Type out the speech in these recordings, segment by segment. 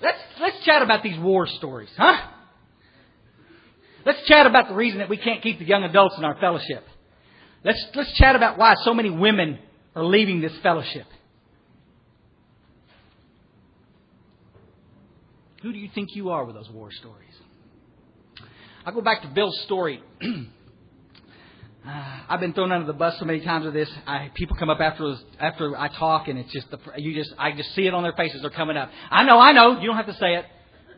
Let's chat about these war stories, huh? Let's chat about the reason that we can't keep the young adults in our fellowship. Let's chat about why so many women are leaving this fellowship. Who do you think you are with those war stories? I'll go back to Bill's story. I've been thrown under the bus so many times with this. People come up after I talk, and it's just I just see it on their faces. They're coming up. I know. You don't have to say it.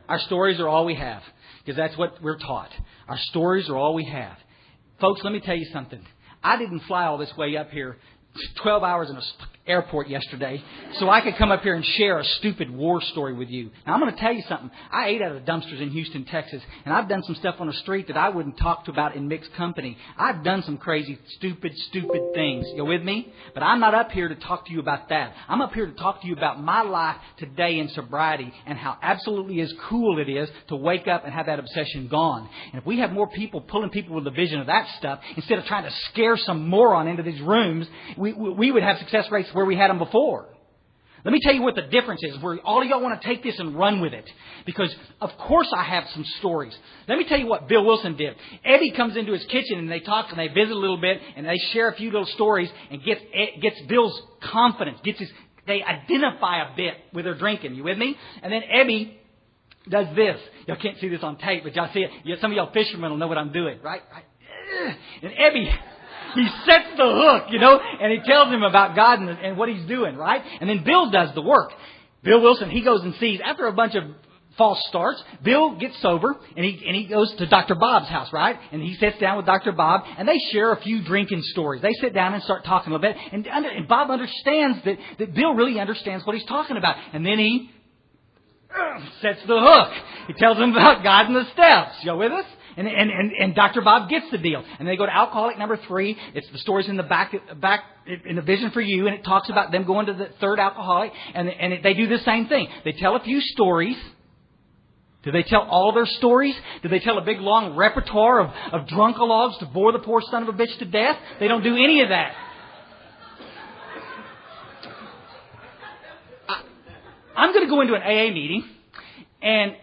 Our stories are all we have, because that's what we're taught. Our stories are all we have. Folks, let me tell you something. I didn't fly all this way up here, 12 hours in an airport yesterday, so I could come up here and share a stupid war story with you. Now, I'm going to tell you something. I ate out of dumpsters in Houston, Texas, and I've done some stuff on the street that I wouldn't talk about in mixed company. I've done some crazy, stupid things. You with me? But I'm not up here to talk to you about that. I'm up here to talk to you about my life today in sobriety and how absolutely as cool it is to wake up and have that obsession gone. And if we have more people pulling people with the vision of that stuff, instead of trying to scare some moron into these rooms, we would have success rates where we had them before. Let me tell you what the difference is, where all of y'all want to take this and run with it. Because, of course, I have some stories. Let me tell you what Bill Wilson did. Eddie comes into his kitchen and they talk and they visit a little bit and they share a few little stories and gets Bill's confidence, they identify a bit with their drinking. You with me? And then Ebby does this. Y'all can't see this on tape, but y'all see it. Some of y'all fishermen will know what I'm doing, right? And Ebby... he sets the hook, and he tells him about God and what He's doing, right? And then Bill does the work. Bill Wilson, he goes and sees, after a bunch of false starts, Bill gets sober, and he goes to Dr. Bob's house, right? And he sits down with Dr. Bob, and they share a few drinking stories. They sit down and start talking a little bit, and Bob understands that Bill really understands what he's talking about. And then he sets the hook. He tells him about God and the steps. Y'all with us? And Dr. Bob gets the deal. And they go to alcoholic number 3. It's the stories in the back in the vision for you. And it talks about them going to the third alcoholic. And they do the same thing. They tell a few stories. Do they tell all their stories? Do they tell a big long repertoire of drunkalogs to bore the poor son of a bitch to death? They don't do any of that. I'm going to go into an AA meeting. And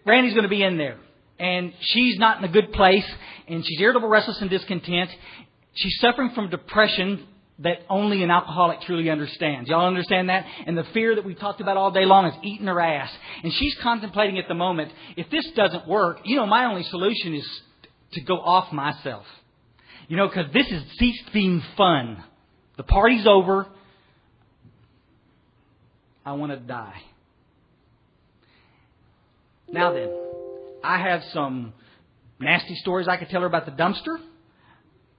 Randy's going to be in there. And she's not in a good place, and she's irritable, restless, and discontent. She's suffering from depression that only an alcoholic truly understands. Y'all understand that? And the fear that we've talked about all day long is eating her ass. And she's contemplating at the moment, if this doesn't work, my only solution is to go off myself. Because this has ceased being fun. The party's over. I want to die. Now then, I have some nasty stories I could tell her about the dumpster.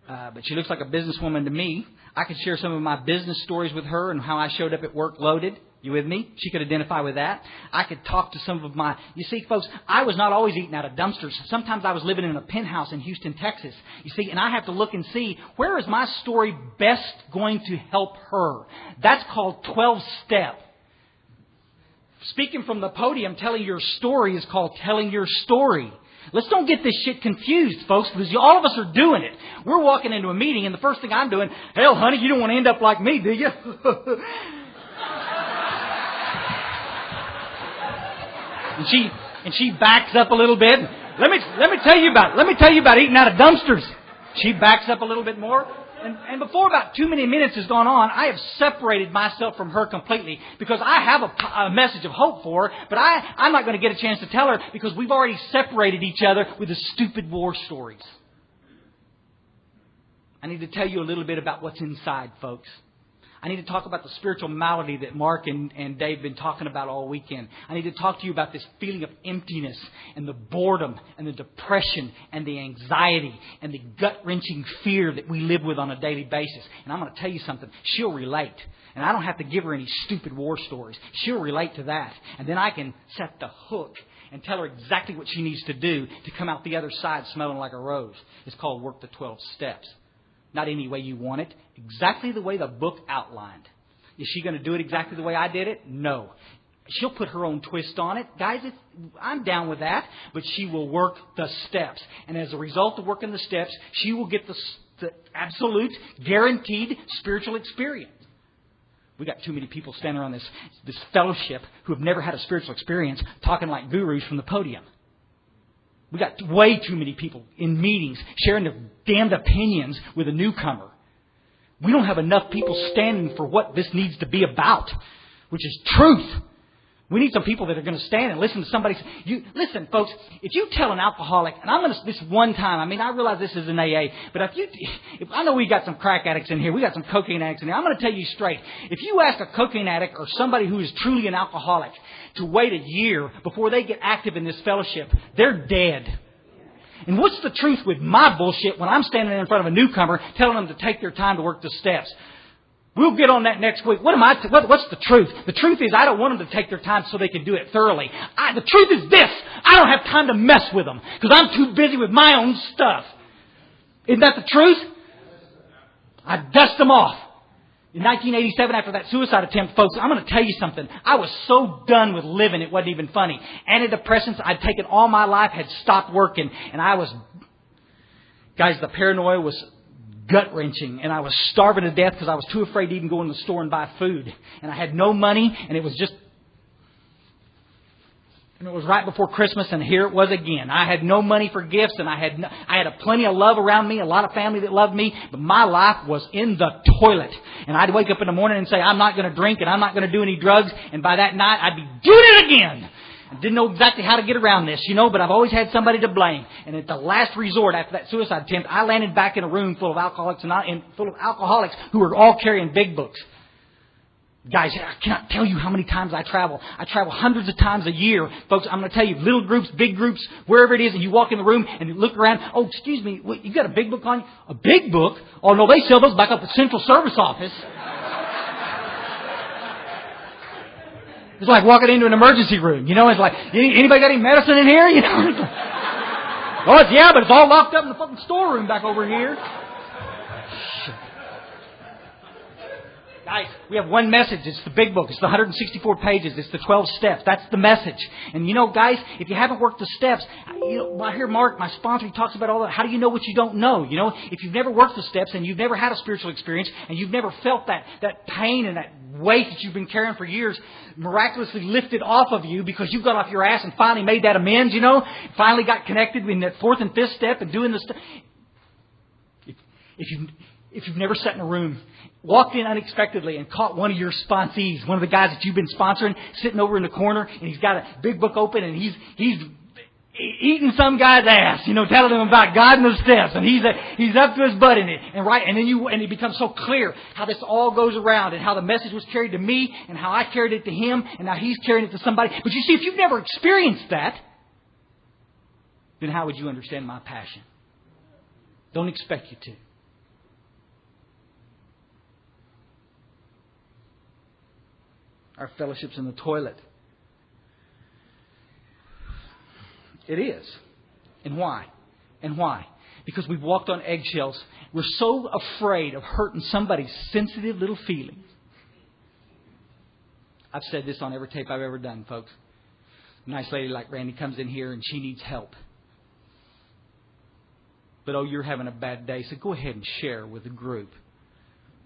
But she looks like a businesswoman to me. I could share some of my business stories with her and how I showed up at work loaded. You with me? She could identify with that. I could talk to some of my... You see, folks, I was not always eating out of dumpsters. Sometimes I was living in a penthouse in Houston, Texas. You see, and I have to look and see, where is my story best going to help her? That's called 12-step. Speaking from the podium, telling your story is called telling your story. Let's don't get this shit confused, folks, because all of us are doing it. We're walking into a meeting, and the first thing I'm doing, hell, honey, you don't want to end up like me, do you? and she backs up a little bit. Let me tell you about eating out of dumpsters. She backs up a little bit more. And before about 2 minutes has gone on, I have separated myself from her completely because I have a message of hope for her, but I'm not going to get a chance to tell her because we've already separated each other with the stupid war stories. I need to tell you a little bit about what's inside, folks. I need to talk about the spiritual malady that Mark and Dave have been talking about all weekend. I need to talk to you about this feeling of emptiness and the boredom and the depression and the anxiety and the gut-wrenching fear that we live with on a daily basis. And I'm going to tell you something. She'll relate. And I don't have to give her any stupid war stories. She'll relate to that. And then I can set the hook and tell her exactly what she needs to do to come out the other side smelling like a rose. It's called Work the 12 Steps. Not any way you want it. Exactly the way the book outlined. Is she going to do it exactly the way I did it? No. She'll put her own twist on it. Guys, I'm down with that. But she will work the steps. And as a result of working the steps, she will get the absolute, guaranteed spiritual experience. We got too many people standing around this fellowship who have never had a spiritual experience talking like gurus from the podium. We got way too many people in meetings sharing their damned opinions with a newcomer. We don't have enough people standing for what this needs to be about, which is truth. We need some people that are going to stand and listen to somebody. Listen, folks, if you tell an alcoholic, and I'm going to, this one time, I realize this is an AA, but if I know we got some crack addicts in here, we got some cocaine addicts in here, I'm going to tell you straight. If you ask a cocaine addict or somebody who is truly an alcoholic to wait a year before they get active in this fellowship, they're dead. And what's the truth with my bullshit when I'm standing in front of a newcomer telling them to take their time to work the steps? We'll get on that next week. What's the truth? The truth is I don't want them to take their time so they can do it thoroughly. The truth is this. I don't have time to mess with them because I'm too busy with my own stuff. Isn't that the truth? I dust them off. In 1987, after that suicide attempt, folks, I'm going to tell you something. I was so done with living, it wasn't even funny. Antidepressants I'd taken all my life had stopped working. And guys, the paranoia was gut-wrenching. And I was starving to death because I was too afraid to even go in the store and buy food. And I had no money. And it was right before Christmas, and here it was again. I had no money for gifts, and I had plenty of love around me, a lot of family that loved me, but my life was in the toilet. And I'd wake up in the morning and say, I'm not going to drink, and I'm not going to do any drugs, and by that night, I'd be doing it again. I didn't know exactly how to get around this, but I've always had somebody to blame. And at the last resort, after that suicide attempt, I landed back in a room full of alcoholics who were all carrying big books. Guys, I cannot tell you how many times I travel. I travel hundreds of times a year. Folks, I'm going to tell you, little groups, big groups, wherever it is, and you walk in the room and you look around. Oh, excuse me, you got a big book on you? A big book? Oh, no, they sell those back up at Central Service Office. It's like walking into an emergency room. It's like, anybody got any medicine in here? But it's all locked up in the fucking storeroom back over here. Guys, we have one message. It's the big book. It's the 164 pages. It's the 12 steps. That's the message. And guys, if you haven't worked the steps, I hear Mark, my sponsor, he talks about all that. How do you know what you don't know? If you've never worked the steps and you've never had a spiritual experience and you've never felt that pain and that weight that you've been carrying for years miraculously lifted off of you because you got off your ass and finally made that amends, finally got connected in that fourth and fifth step and doing the stuff. If you've never sat in a room, walked in unexpectedly and caught one of your sponsees, one of the guys that you've been sponsoring, sitting over in the corner, and he's got a big book open, and he's eating some guy's ass, telling him about God and the steps, and he's up to his butt in it, and it becomes so clear how this all goes around, and how the message was carried to me, and how I carried it to him, and now he's carrying it to somebody. But you see, if you've never experienced that, then how would you understand my passion? Don't expect you to. Our fellowship's in the toilet. It is. And why? Because we've walked on eggshells. We're so afraid of hurting somebody's sensitive little feelings. I've said this on every tape I've ever done, folks. A nice lady like Randy comes in here and she needs help. But you're having a bad day, so go ahead and share with the group.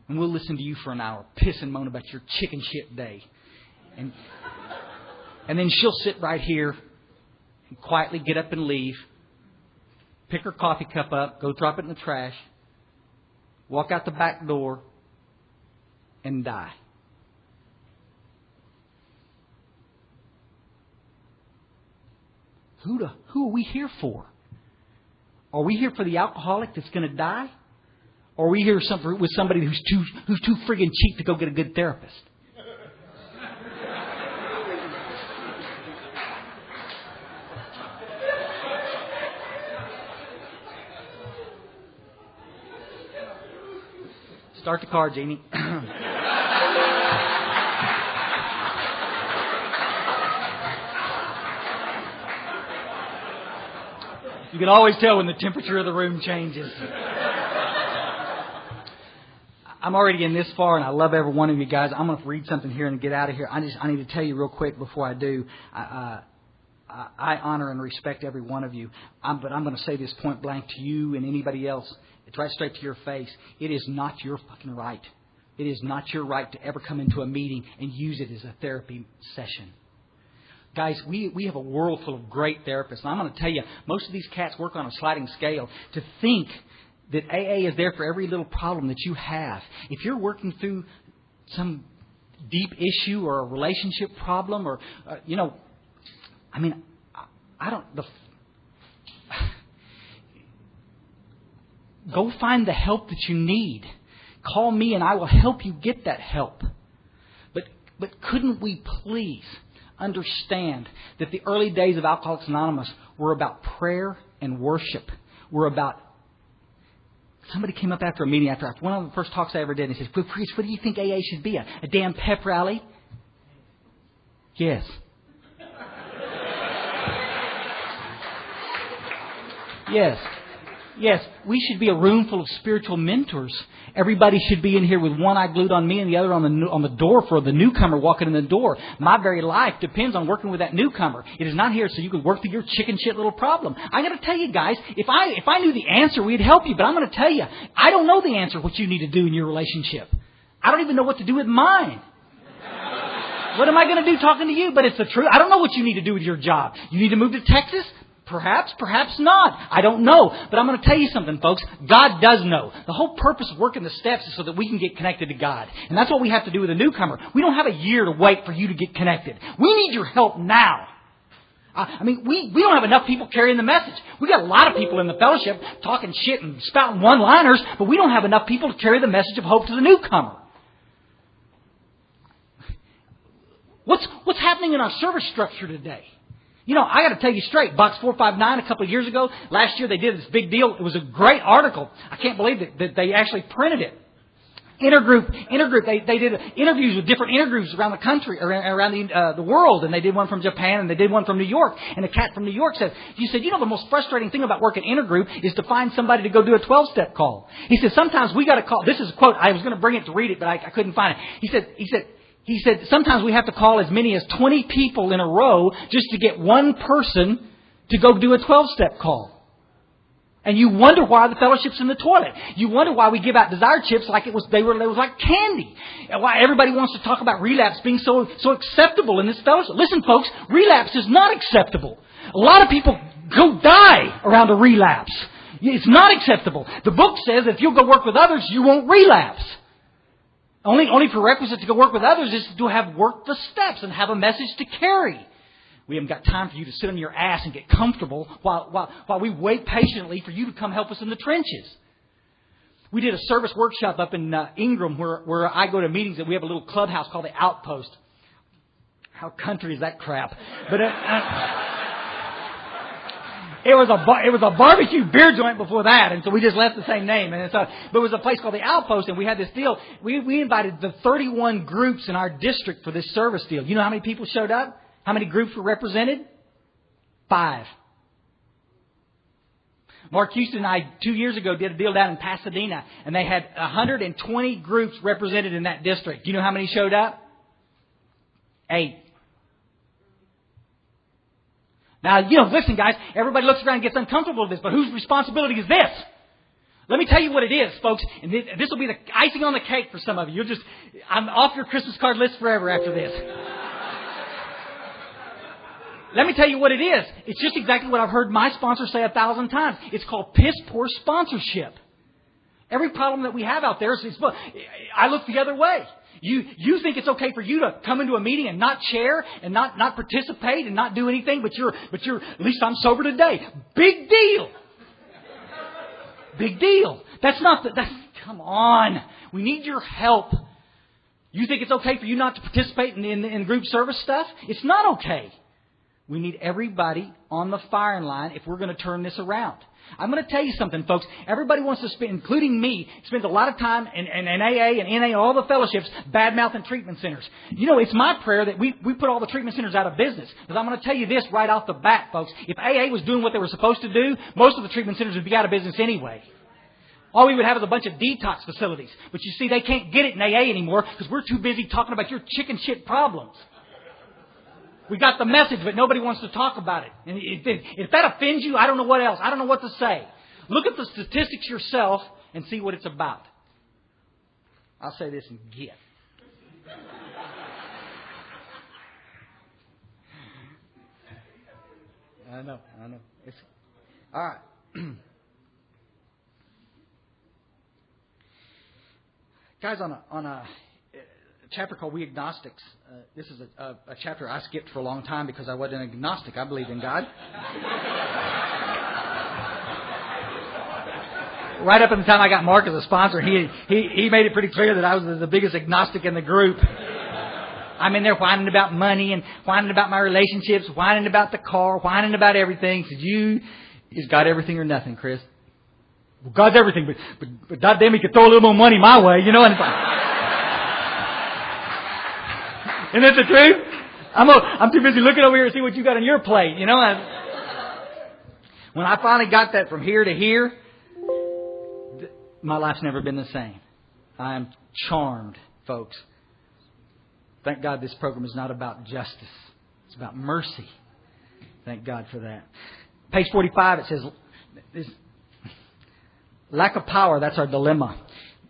And we'll listen to you for an hour, piss and moan about your chicken shit day. And then she'll sit right here and quietly get up and leave, pick her coffee cup up, go drop it in the trash, walk out the back door, and die. Who are we here for? Are we here for the alcoholic that's going to die? Or are we here with somebody who's too friggin' cheap to go get a good therapist? Start the car, Jeannie. You can always tell when the temperature of the room changes. I'm already in this far, and I love every one of you guys. I'm going to read something here and get out of here. I need to tell you real quick before I do. I honor and respect every one of you. But I'm going to say this point blank to you and anybody else. It's right straight to your face. It is not your fucking right It is not your right to ever come into a meeting and use it as a therapy session. Guys, we have a world full of great therapists. And I'm going to tell you, most of these cats work on a sliding scale. To think that AA is there for every little problem that you have. If you're working through some deep issue or a relationship problem or, go find the help that you need. Call me and I will help you get that help. But couldn't we please understand that the early days of Alcoholics Anonymous were about prayer and worship? Were about... Somebody came up after a meeting, after one of the first talks I ever did, and he says, "Priest, what do you think AA should be? A damn pep rally?" Yes. Yes, we should be a room full of spiritual mentors. Everybody should be in here with one eye glued on me and the other on the door for the newcomer walking in the door. My very life depends on working with that newcomer. It is not here so you can work through your chicken shit little problem. I'm going to tell you guys, if I knew the answer, we'd help you. But I'm going to tell you, I don't know the answer what you need to do in your relationship. I don't even know what to do with mine. What am I going to do talking to you? But it's the truth. I don't know what you need to do with your job. You need to move to Texas? Perhaps, perhaps not. I don't know. But I'm going to tell you something, folks. God does know. The whole purpose of working the steps is so that we can get connected to God. And that's what we have to do with a newcomer. We don't have a year to wait for you to get connected. We need your help now. We don't have enough people carrying the message. We've got a lot of people in the fellowship talking shit and spouting one-liners, but we don't have enough people to carry the message of hope to the newcomer. What's happening in our service structure today? I got to tell you straight. Box 459 a couple of years ago, last year they did this big deal. It was a great article. I can't believe that they actually printed it. Intergroup. They did interviews with different intergroups around the country, around the world, and they did one from Japan and they did one from New York. And a cat from New York said, the most frustrating thing about working intergroup is to find somebody to go do a 12-step call. He said, sometimes we got to call. This is a quote. I was going to bring it to read it, but I couldn't find it. He said, sometimes we have to call as many as 20 people in a row just to get one person to go do a 12-step call. And you wonder why the fellowship's in the toilet. You wonder why we give out desire chips like it was like candy. And why everybody wants to talk about relapse being so acceptable in this fellowship. Listen, folks, relapse is not acceptable. A lot of people go die around a relapse. It's not acceptable. The book says if you'll go work with others, you won't relapse. Only prerequisite to go work with others is to have worked the steps and have a message to carry. We haven't got time for you to sit on your ass and get comfortable while we wait patiently for you to come help us in the trenches. We did a service workshop up in Ingram where I go to meetings, and we have a little clubhouse called the Outpost. How country is that crap? But it was a barbecue beer joint before that, and so we just left the same name. But it was a place called the Outpost, and we had this deal. We invited the 31 groups in our district for this service deal. You know how many people showed up? How many groups were represented? 5. Mark Houston and I 2 years ago did a deal down in Pasadena, and they had 120 groups represented in that district. Do you know how many showed up? 8. Now, listen, guys, everybody looks around and gets uncomfortable with this, but whose responsibility is this? Let me tell you what it is, folks, and this will be the icing on the cake for some of you. I'm off your Christmas card list forever after this. Let me tell you what it is. It's just exactly what I've heard my sponsor say 1,000 times. It's called piss poor sponsorship. Every problem that we have out there is I look the other way. You think it's okay for you to come into a meeting and not share and not participate and not do anything, but you're at least I'm sober today. Big deal. Big deal. Come on. We need your help. You think it's okay for you not to participate in group service stuff? It's not okay. We need everybody on the firing line if we're going to turn this around. I'm going to tell you something, folks. Everybody wants to spend, including me, spends a lot of time in AA and NA, all the fellowships, bad-mouthing treatment centers. It's my prayer that we put all the treatment centers out of business. Because I'm going to tell you this right off the bat, folks. If AA was doing what they were supposed to do, most of the treatment centers would be out of business anyway. All we would have is a bunch of detox facilities. But you see, they can't get it in AA anymore because we're too busy talking about your chicken shit problems. We got the message, but nobody wants to talk about it. And if that offends you, I don't know what else. I don't know what to say. Look at the statistics yourself and see what it's about. I'll say this and get. I know. It's, all right. Guys, on a chapter called We Agnostics, this is a chapter I skipped for a long time because I wasn't an agnostic. I believed in God. Right up until the time I got Mark as a sponsor, he made it pretty clear that I was the biggest agnostic in the group. I'm in there whining about money and whining about my relationships, whining about the car, whining about everything. He said, is God everything or nothing, Chris? Well, God's everything, but goddamn, He could throw a little more money my way, you know. And it's like, isn't that the truth? I'm too busy looking over here to see what you got on your plate, you know. When I finally got that from here to here, my life's never been the same. I am charmed, folks. Thank God this program is not about justice. It's about mercy. Thank God for that. Page 45, it says, lack of power, that's our dilemma.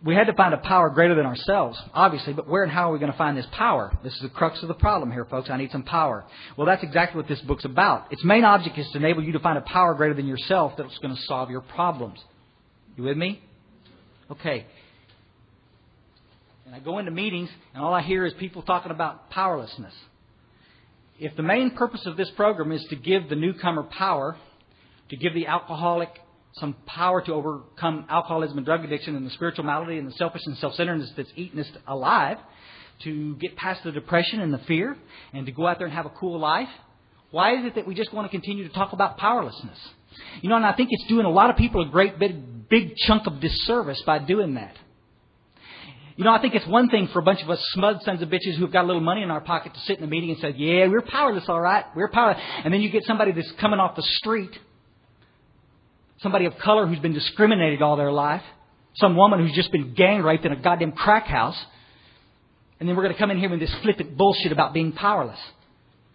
We had to find a power greater than ourselves, obviously, but where and how are we going to find this power? This is the crux of the problem here, folks. I need some power. Well, that's exactly what this book's about. Its main object is to enable you to find a power greater than yourself that's going to solve your problems. You with me? Okay. And I go into meetings, and all I hear is people talking about powerlessness. If the main purpose of this program is to give the newcomer power, to give the alcoholic some power to overcome alcoholism and drug addiction and the spiritual malady and the selfish and self-centeredness that's eaten us alive, to get past the depression and the fear, and to go out there and have a cool life, why is it that we just want to continue to talk about powerlessness? You know, and I think it's doing a lot of people a great big chunk of disservice by doing that. You know, I think it's one thing for a bunch of us smug sons of bitches who've got a little money in our pocket to sit in a meeting and say, yeah, we're powerless, all right. We're powerless. And then you get somebody that's coming off the street, somebody of color who's been discriminated all their life, some woman who's just been gang raped in a goddamn crack house, and then we're going to come in here with this flippant bullshit about being powerless.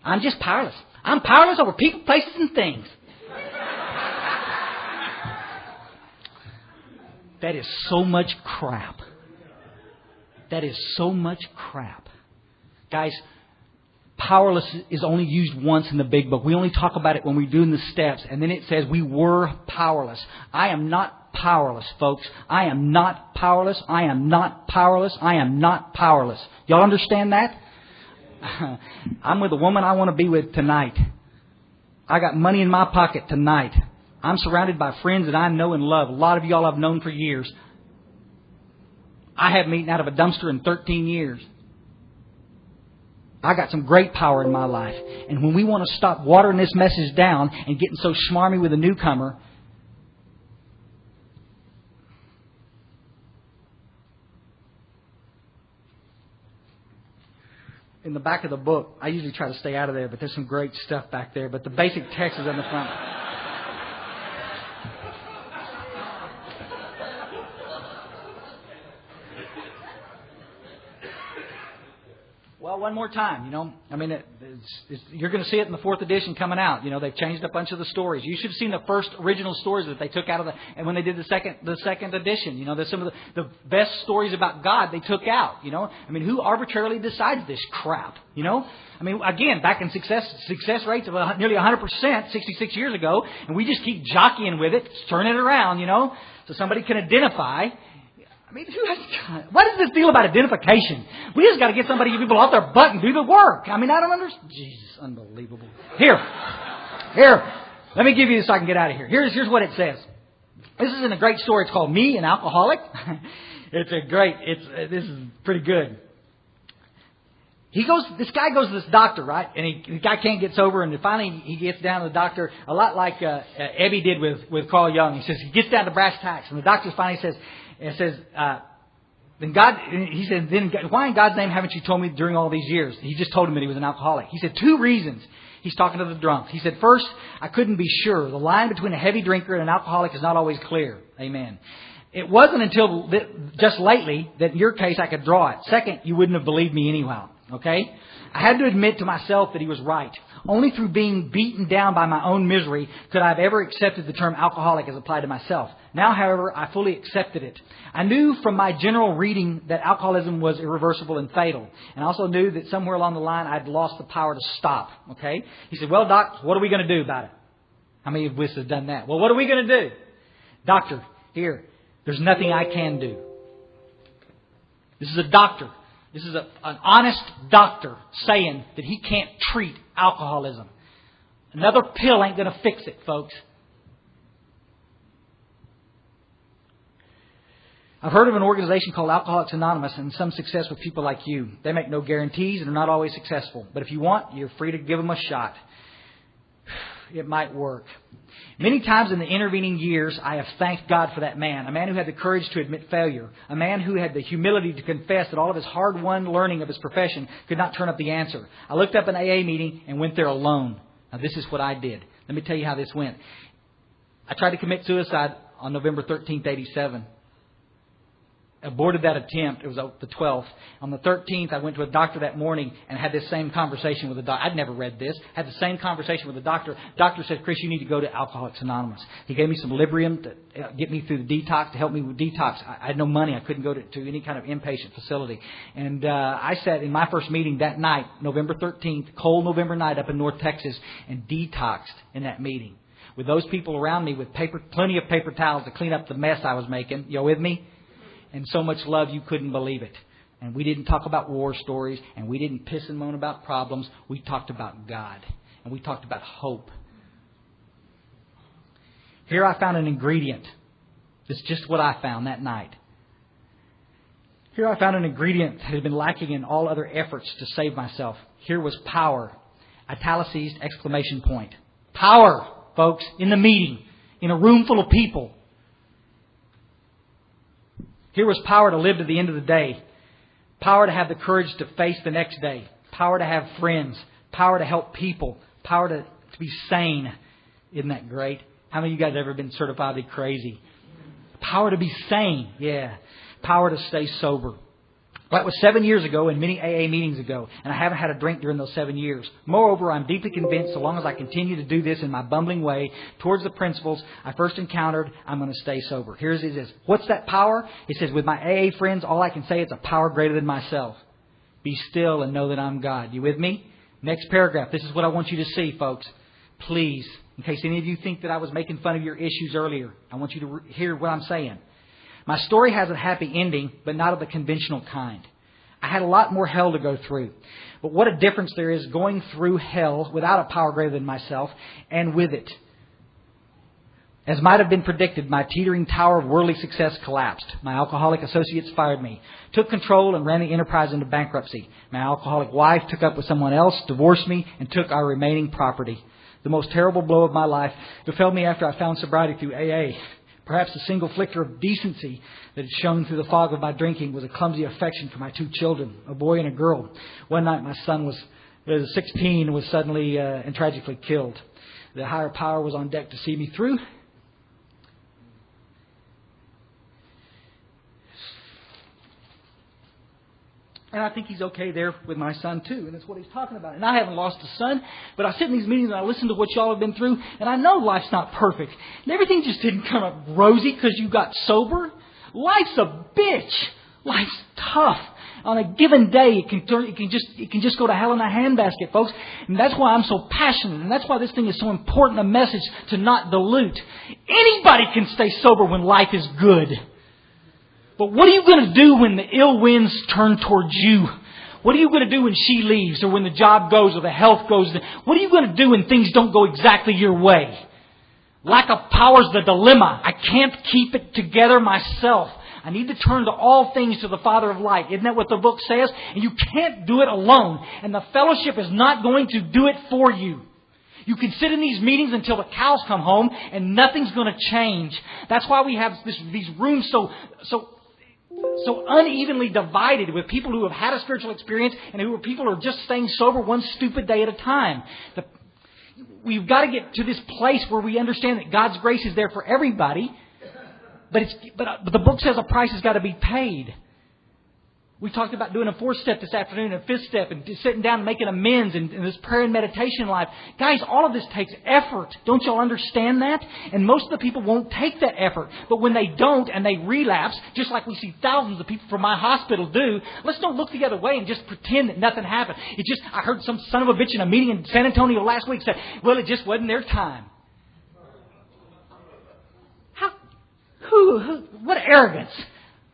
I'm just powerless. I'm powerless over people, places, and things. That is so much crap. That is so much crap. Guys, powerless is only used once in the big book. We only talk about it when we're doing the steps. And then it says we were powerless. I am not powerless, folks. I am not powerless. I am not powerless. I am not powerless. Y'all understand that? I'm with the woman I want to be with tonight. I got money in my pocket tonight. I'm surrounded by friends that I know and love. A lot of y'all I've known for years. I haven't eaten out of a dumpster in 13 years. I got some great power in my life. And when we want to stop watering this message down and getting so schmarmy with a newcomer, in the back of the book, I usually try to stay out of there, but there's some great stuff back there. But the basic text is on the front. Well, one more time, you know. I mean, you're going to see it in the 4th edition coming out. You know, they've changed a bunch of the stories. You should have seen the first original stories that they took out of and when they did the second edition. You know, there's some of the best stories about God they took out. You know, I mean, who arbitrarily decides this crap? You know, I mean, again, back in success rates of nearly 100% 66 years ago, and we just keep jockeying with it, turning it around. You know, so somebody can identify. I mean, what is this deal about identification? We just got to get people off their butt and do the work. I mean, I don't understand. Jesus, unbelievable. Here. Let me give you this so I can get out of here. Here's what it says. This is in a great story. It's called Me, an Alcoholic. This is pretty good. This guy goes to this doctor, right? And the guy can't get sober, and finally he gets down to the doctor, a lot like Ebby did with Carl Jung. He says, he gets down to brass tacks, and the doctor finally says, then why in God's name haven't you told me during all these years? He just told him that he was an alcoholic. He said 2 reasons. He's talking to the drunks. He said, first, I couldn't be sure. The line between a heavy drinker and an alcoholic is not always clear. Amen. It wasn't until just lately that in your case I could draw it. Second, you wouldn't have believed me anyhow. Okay? I had to admit to myself that he was right. Only through being beaten down by my own misery could I have ever accepted the term alcoholic as applied to myself. Now, however, I fully accepted it. I knew from my general reading that alcoholism was irreversible and fatal. And I also knew that somewhere along the line I'd lost the power to stop. Okay? He said, well, Doc, what are we going to do about it? How many of us have done that? Well, what are we going to do? Doctor, here, there's nothing I can do. This is a doctor. This is an honest doctor saying that he can't treat alcoholism. Another pill ain't going to fix it, folks. I've heard of an organization called Alcoholics Anonymous and some success with people like you. They make no guarantees and are not always successful. But if you want, you're free to give them a shot. It might work. Many times in the intervening years, I have thanked God for that man. A man who had the courage to admit failure. A man who had the humility to confess that all of his hard-won learning of his profession could not turn up the answer. I looked up an AA meeting and went there alone. Now, this is what I did. Let me tell you how this went. I tried to commit suicide on November 13th, 87. Aborted that attempt. It was the 12th. On the 13th, I went to a doctor that morning and had this same conversation with the doctor. I'd never read this. Had the same conversation with the doctor. Doctor said, Chris, you need to go to Alcoholics Anonymous. He gave me some Librium to get me through the detox, to help me with detox. I had no money. I couldn't go to any kind of inpatient facility. And I sat in my first meeting that night, November 13th, cold November night up in North Texas, and detoxed in that meeting. With those people around me with plenty of paper towels to clean up the mess I was making. You with me? And so much love you couldn't believe it. And we didn't talk about war stories, and we didn't piss and moan about problems. We talked about God, and we talked about hope. Here I found an ingredient. It's just what I found that night. Here I found an ingredient that had been lacking in all other efforts to save myself. Here was power. Italicized exclamation point. Power, folks, in the meeting, in a room full of people. Here was power to live to the end of the day. Power to have the courage to face the next day. Power to have friends. Power to help people. Power to be sane. Isn't that great? How many of you guys have ever been certifiably crazy? Power to be sane. Yeah. Power to stay sober. That was 7 years ago and many AA meetings ago. And I haven't had a drink during those 7 years. Moreover, I'm deeply convinced so long as I continue to do this in my bumbling way towards the principles I first encountered, I'm going to stay sober. Here's it. What's that power? It says, with my AA friends, all I can say is a power greater than myself. Be still and know that I'm God. You with me? Next paragraph. This is what I want you to see, folks. Please, in case any of you think that I was making fun of your issues earlier, I want you to hear what I'm saying. My story has a happy ending, but not of the conventional kind. I had a lot more hell to go through. But what a difference there is going through hell without a power greater than myself and with it. As might have been predicted, my teetering tower of worldly success collapsed. My alcoholic associates fired me, took control and ran the enterprise into bankruptcy. My alcoholic wife took up with someone else, divorced me, and took our remaining property. The most terrible blow of my life befell me after I found sobriety through AA. Perhaps a single flicker of decency that had shone through the fog of my drinking was a clumsy affection for my 2 children, a boy and a girl. One night my son was 16 and was suddenly and tragically killed. The higher power was on deck to see me through. And I think he's okay there with my son too. And that's what he's talking about. And I haven't lost a son. But I sit in these meetings and I listen to what y'all have been through. And I know life's not perfect. And everything just didn't come up rosy because you got sober. Life's a bitch. Life's tough. On a given day, it can just go to hell in a handbasket, folks. And that's why I'm so passionate. And that's why this thing is so important, a message to not dilute. Anybody can stay sober when life is good. But what are you going to do when the ill winds turn towards you? What are you going to do when she leaves or when the job goes or the health goes? What are you going to do when things don't go exactly your way? Lack of power is the dilemma. I can't keep it together myself. I need to turn to all things to the Father of light. Isn't that what the book says? And you can't do it alone. And the fellowship is not going to do it for you. You can sit in these meetings until the cows come home and nothing's going to change. That's why we have these rooms so unevenly divided with people who have had a spiritual experience and who are people who are just staying sober one stupid day at a time. We've got to get to this place where we understand that God's grace is there for everybody, but the book says a price has got to be paid. We talked about doing a 4th step this afternoon, a 5th step, and sitting down and making amends in this prayer and meditation life. Guys, all of this takes effort. Don't y'all understand that? And most of the people won't take that effort. But when they don't and they relapse, just like we see thousands of people from my hospital do, let's don't look the other way and just pretend that nothing happened. I heard some son of a bitch in a meeting in San Antonio last week say, well, it just wasn't their time. What arrogance.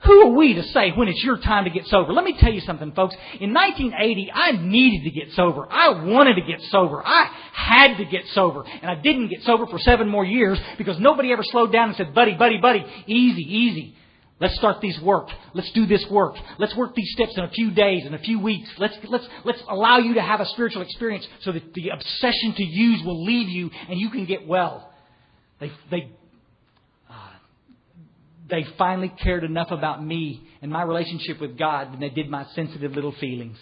Who are we to say when it's your time to get sober? Let me tell you something, folks. In 1980, I needed to get sober. I wanted to get sober. I had to get sober. And I didn't get sober for 7 more years because nobody ever slowed down and said, buddy, easy. Let's start these work. Let's do this work. Let's work these steps in a few days, in a few weeks. Let's allow you to have a spiritual experience so that the obsession to use will leave you and you can get well. They finally cared enough about me and my relationship with God than they did my sensitive little feelings.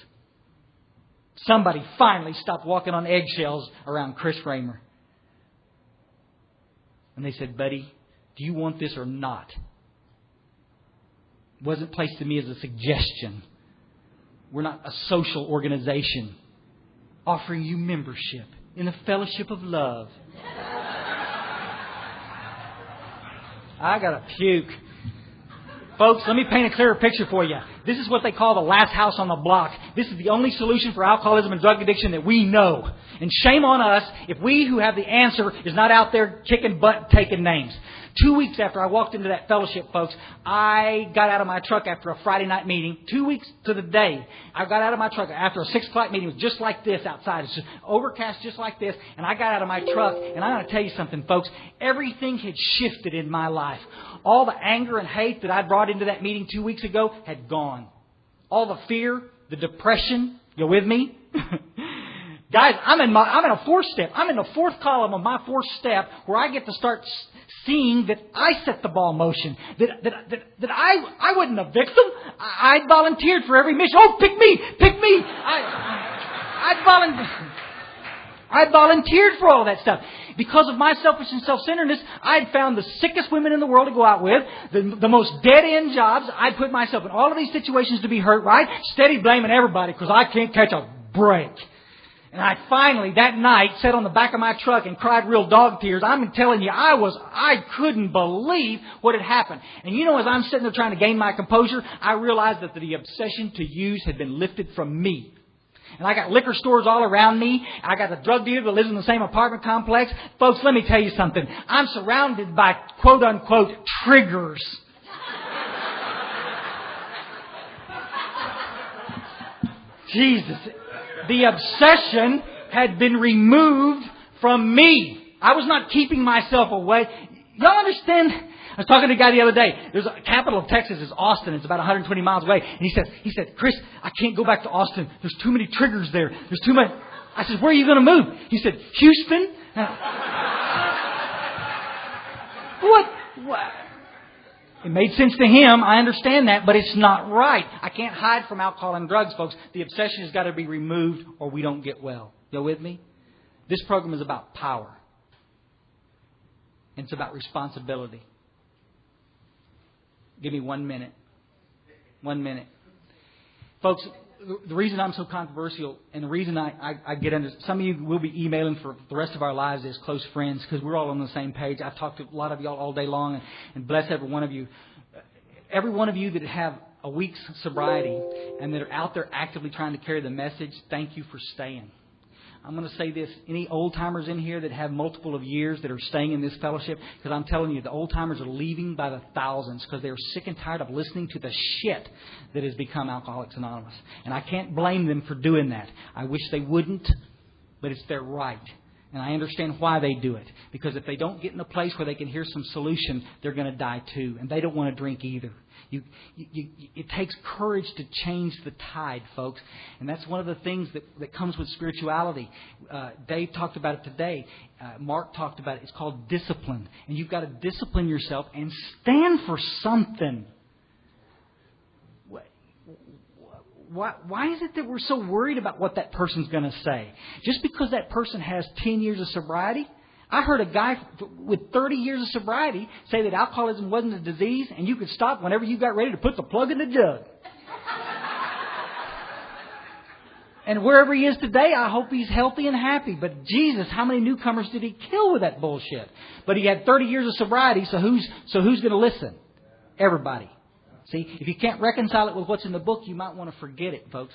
Somebody finally stopped walking on eggshells around Chris Raymer. And they said, buddy, do you want this or not? It wasn't placed to me as a suggestion. We're not a social organization offering you membership in the fellowship of love. I got to puke. Folks, let me paint a clearer picture for you. This is what they call the last house on the block. This is the only solution for alcoholism and drug addiction that we know. And shame on us if we who have the answer is not out there kicking butt, taking names. 2 weeks after I walked into that fellowship, folks, I got out of my truck after a Friday night meeting. 2 weeks to the day, I got out of my truck after a 6 o'clock meeting. It was just like this outside. It's just overcast just like this. And I got out of my truck, and I'm going to tell you something, folks. Everything had shifted in my life. All the anger and hate that I brought into that meeting 2 weeks ago had gone. All the fear, the depression, you with me? Guys, I'm in a 4th step. I'm in the 4th column of my 4th step where I get to start seeing that I set the ball in motion. That I wasn't a victim. I volunteered for every mission. Oh, pick me! I volunteered for all of that stuff. Because of my selfish and self-centeredness, I'd found the sickest women in the world to go out with, the most dead-end jobs. I'd put myself in all of these situations to be hurt, right? Steady blaming everybody because I can't catch a break. And I finally, that night, sat on the back of my truck and cried real dog tears. I'm telling you, I couldn't believe what had happened. And you know, as I'm sitting there trying to gain my composure, I realized that the obsession to use had been lifted from me. And I got liquor stores all around me. I got a drug dealer that lives in the same apartment complex. Folks, let me tell you something. I'm surrounded by quote-unquote triggers. Jesus. The obsession had been removed from me. I was not keeping myself away. Y'all understand? I was talking to a guy the other day. There's a capital of Texas is Austin. It's about 120 miles away. And he said, Chris, I can't go back to Austin. There's too many triggers there. There's too many. I said, where are you going to move? He said, Houston. What? It made sense to him. I understand that, but it's not right. I can't hide from alcohol and drugs, folks. The obsession has got to be removed or we don't get well. You with me? This program is about power. And it's about responsibility. Give me 1 minute. 1 minute. Folks, the reason I'm so controversial and the reason I get under... Some of you will be emailing for the rest of our lives as close friends because we're all on the same page. I've talked to a lot of y'all all day long and bless every one of you. Every one of you that have a week's sobriety and that are out there actively trying to carry the message, thank you for staying. I'm going to say this. Any old-timers in here that have multiple of years that are staying in this fellowship, because I'm telling you, the old-timers are leaving by the thousands because they're sick and tired of listening to the shit that has become Alcoholics Anonymous. And I can't blame them for doing that. I wish they wouldn't, but it's their right. And I understand why they do it. Because if they don't get in a place where they can hear some solution, they're going to die too. And they don't want to drink either. It takes courage to change the tide, folks. And that's one of the things that comes with spirituality. Dave talked about it today. Mark talked about it. It's called discipline. And you've got to discipline yourself and stand for something. Why is it that we're so worried about what that person's going to say? Just because that person has 10 years of sobriety? I heard a guy with 30 years of sobriety say that alcoholism wasn't a disease and you could stop whenever you got ready to put the plug in the jug. And wherever he is today, I hope he's healthy and happy. But Jesus, how many newcomers did he kill with that bullshit? But he had 30 years of sobriety, so who's going to listen? Everybody. See, if you can't reconcile it with what's in the book, you might want to forget it, folks.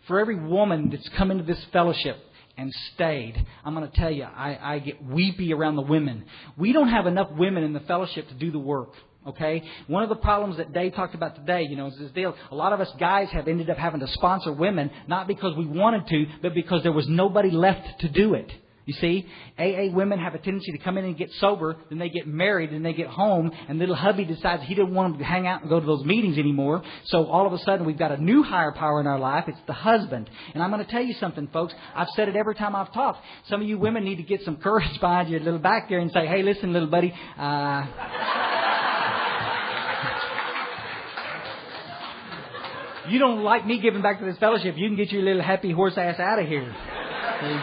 For every woman that's come into this fellowship and stayed, I'm going to tell you, I get weepy around the women. We don't have enough women in the fellowship to do the work. Okay? One of the problems that Dave talked about today, is this deal. A lot of us guys have ended up having to sponsor women, not because we wanted to, but because there was nobody left to do it. You see, AA women have a tendency to come in and get sober, then they get married, and they get home, and little hubby decides he doesn't want them to hang out and go to those meetings anymore. So all of a sudden, we've got a new higher power in our life. It's the husband. And I'm going to tell you something, folks. I've said it every time I've talked. Some of you women need to get some courage behind your little back there and say, hey, listen, little buddy, you don't like me giving back to this fellowship. You can get your little happy horse ass out of here. See?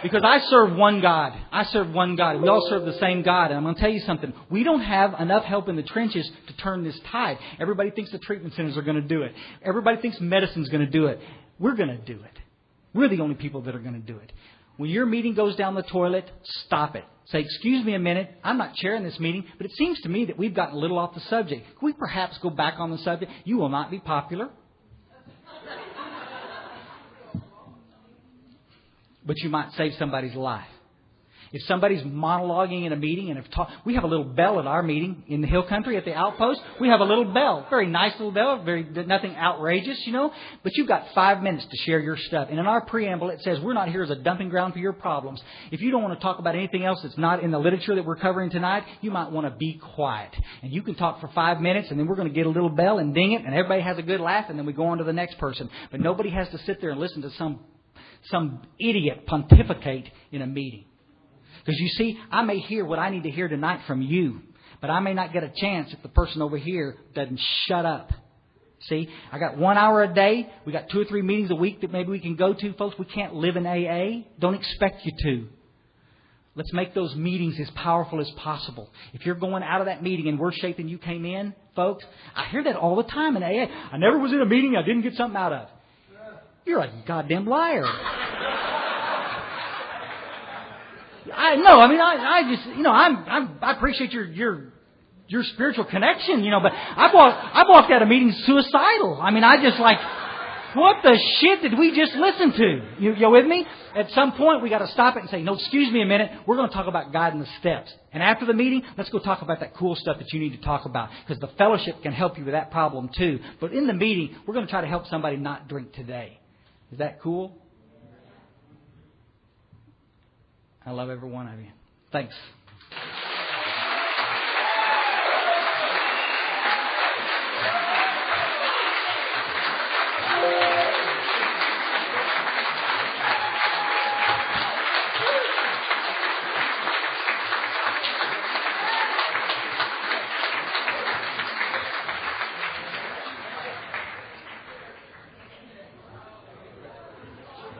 Because I serve one God. I serve one God. We all serve the same God. And I'm going to tell you something. We don't have enough help in the trenches to turn this tide. Everybody thinks the treatment centers are going to do it. Everybody thinks medicine's going to do it. We're going to do it. We're the only people that are going to do it. When your meeting goes down the toilet, stop it. Say, excuse me a minute, I'm not chairing this meeting, but it seems to me that we've gotten a little off the subject. Can we perhaps go back on the subject? You will not be popular. But you might save somebody's life. If somebody's monologuing in a meeting and we have a little bell at our meeting in the hill country at the outpost. We have a little bell, very nice little bell, nothing outrageous, But you've got 5 minutes to share your stuff. And in our preamble, it says we're not here as a dumping ground for your problems. If you don't want to talk about anything else that's not in the literature that we're covering tonight, you might want to be quiet. And you can talk for 5 minutes, and then we're going to get a little bell and ding it, and everybody has a good laugh, and then we go on to the next person. But nobody has to sit there and listen to some idiot pontificate in a meeting. Because you see, I may hear what I need to hear tonight from you, but I may not get a chance if the person over here doesn't shut up. See, I got 1 hour a day. We got 2 or 3 meetings a week that maybe we can go to. Folks, we can't live in AA. Don't expect you to. Let's make those meetings as powerful as possible. If you're going out of that meeting in worse shape than you came in, folks, I hear that all the time in AA. I never was in a meeting I didn't get something out of. You're a goddamn liar. I appreciate your spiritual connection, but I walked out of meetings suicidal. What the shit did we just listen to? You with me? At some point, we got to stop it and say, no, excuse me a minute. We're going to talk about guiding the steps. And after the meeting, let's go talk about that cool stuff that you need to talk about. Because the fellowship can help you with that problem too. But in the meeting, we're going to try to help somebody not drink today. Is that cool? I love every one of you. Thanks.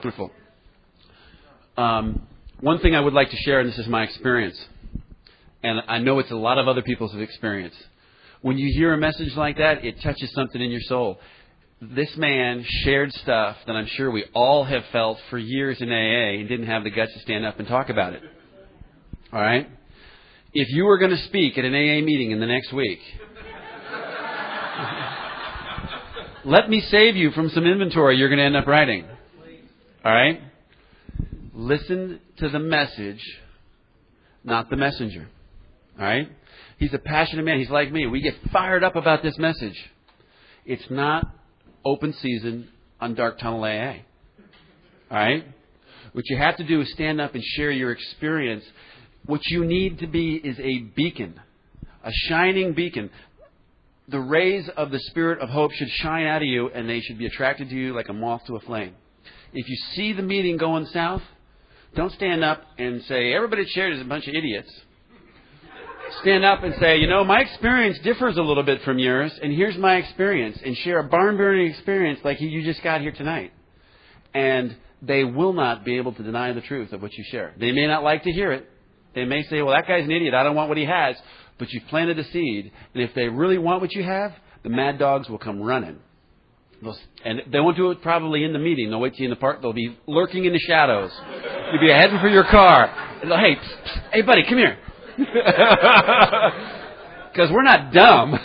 Wonderful. One thing I would like to share, and this is my experience, and I know it's a lot of other people's experience. When you hear a message like that, it touches something in your soul. This man shared stuff that I'm sure we all have felt for years in AA and didn't have the guts to stand up and talk about it. All right? If you were going to speak at an AA meeting in the next week, let me save you from some inventory you're going to end up writing. All right? Listen to the message, not the messenger. All right? He's a passionate man. He's like me. We get fired up about this message. It's not open season on Dark Tunnel AA. All right? What you have to do is stand up and share your experience. What you need to be is a beacon, a shining beacon. The rays of the Spirit of hope should shine out of you, and they should be attracted to you like a moth to a flame. If you see the meeting going south, don't stand up and say, everybody that shared is a bunch of idiots. Stand up and say, my experience differs a little bit from yours, and here's my experience, and share a barn-burning experience like you just got here tonight. And they will not be able to deny the truth of what you share. They may not like to hear it. They may say, well, that guy's an idiot. I don't want what he has. But you've planted a seed, and if they really want what you have, the mad dogs will come running. And they won't do it probably in the meeting. They'll wait till you in the park. They'll be lurking in the shadows. You'll be heading for your car. And they'll, hey, buddy, come here. Because we're not dumb.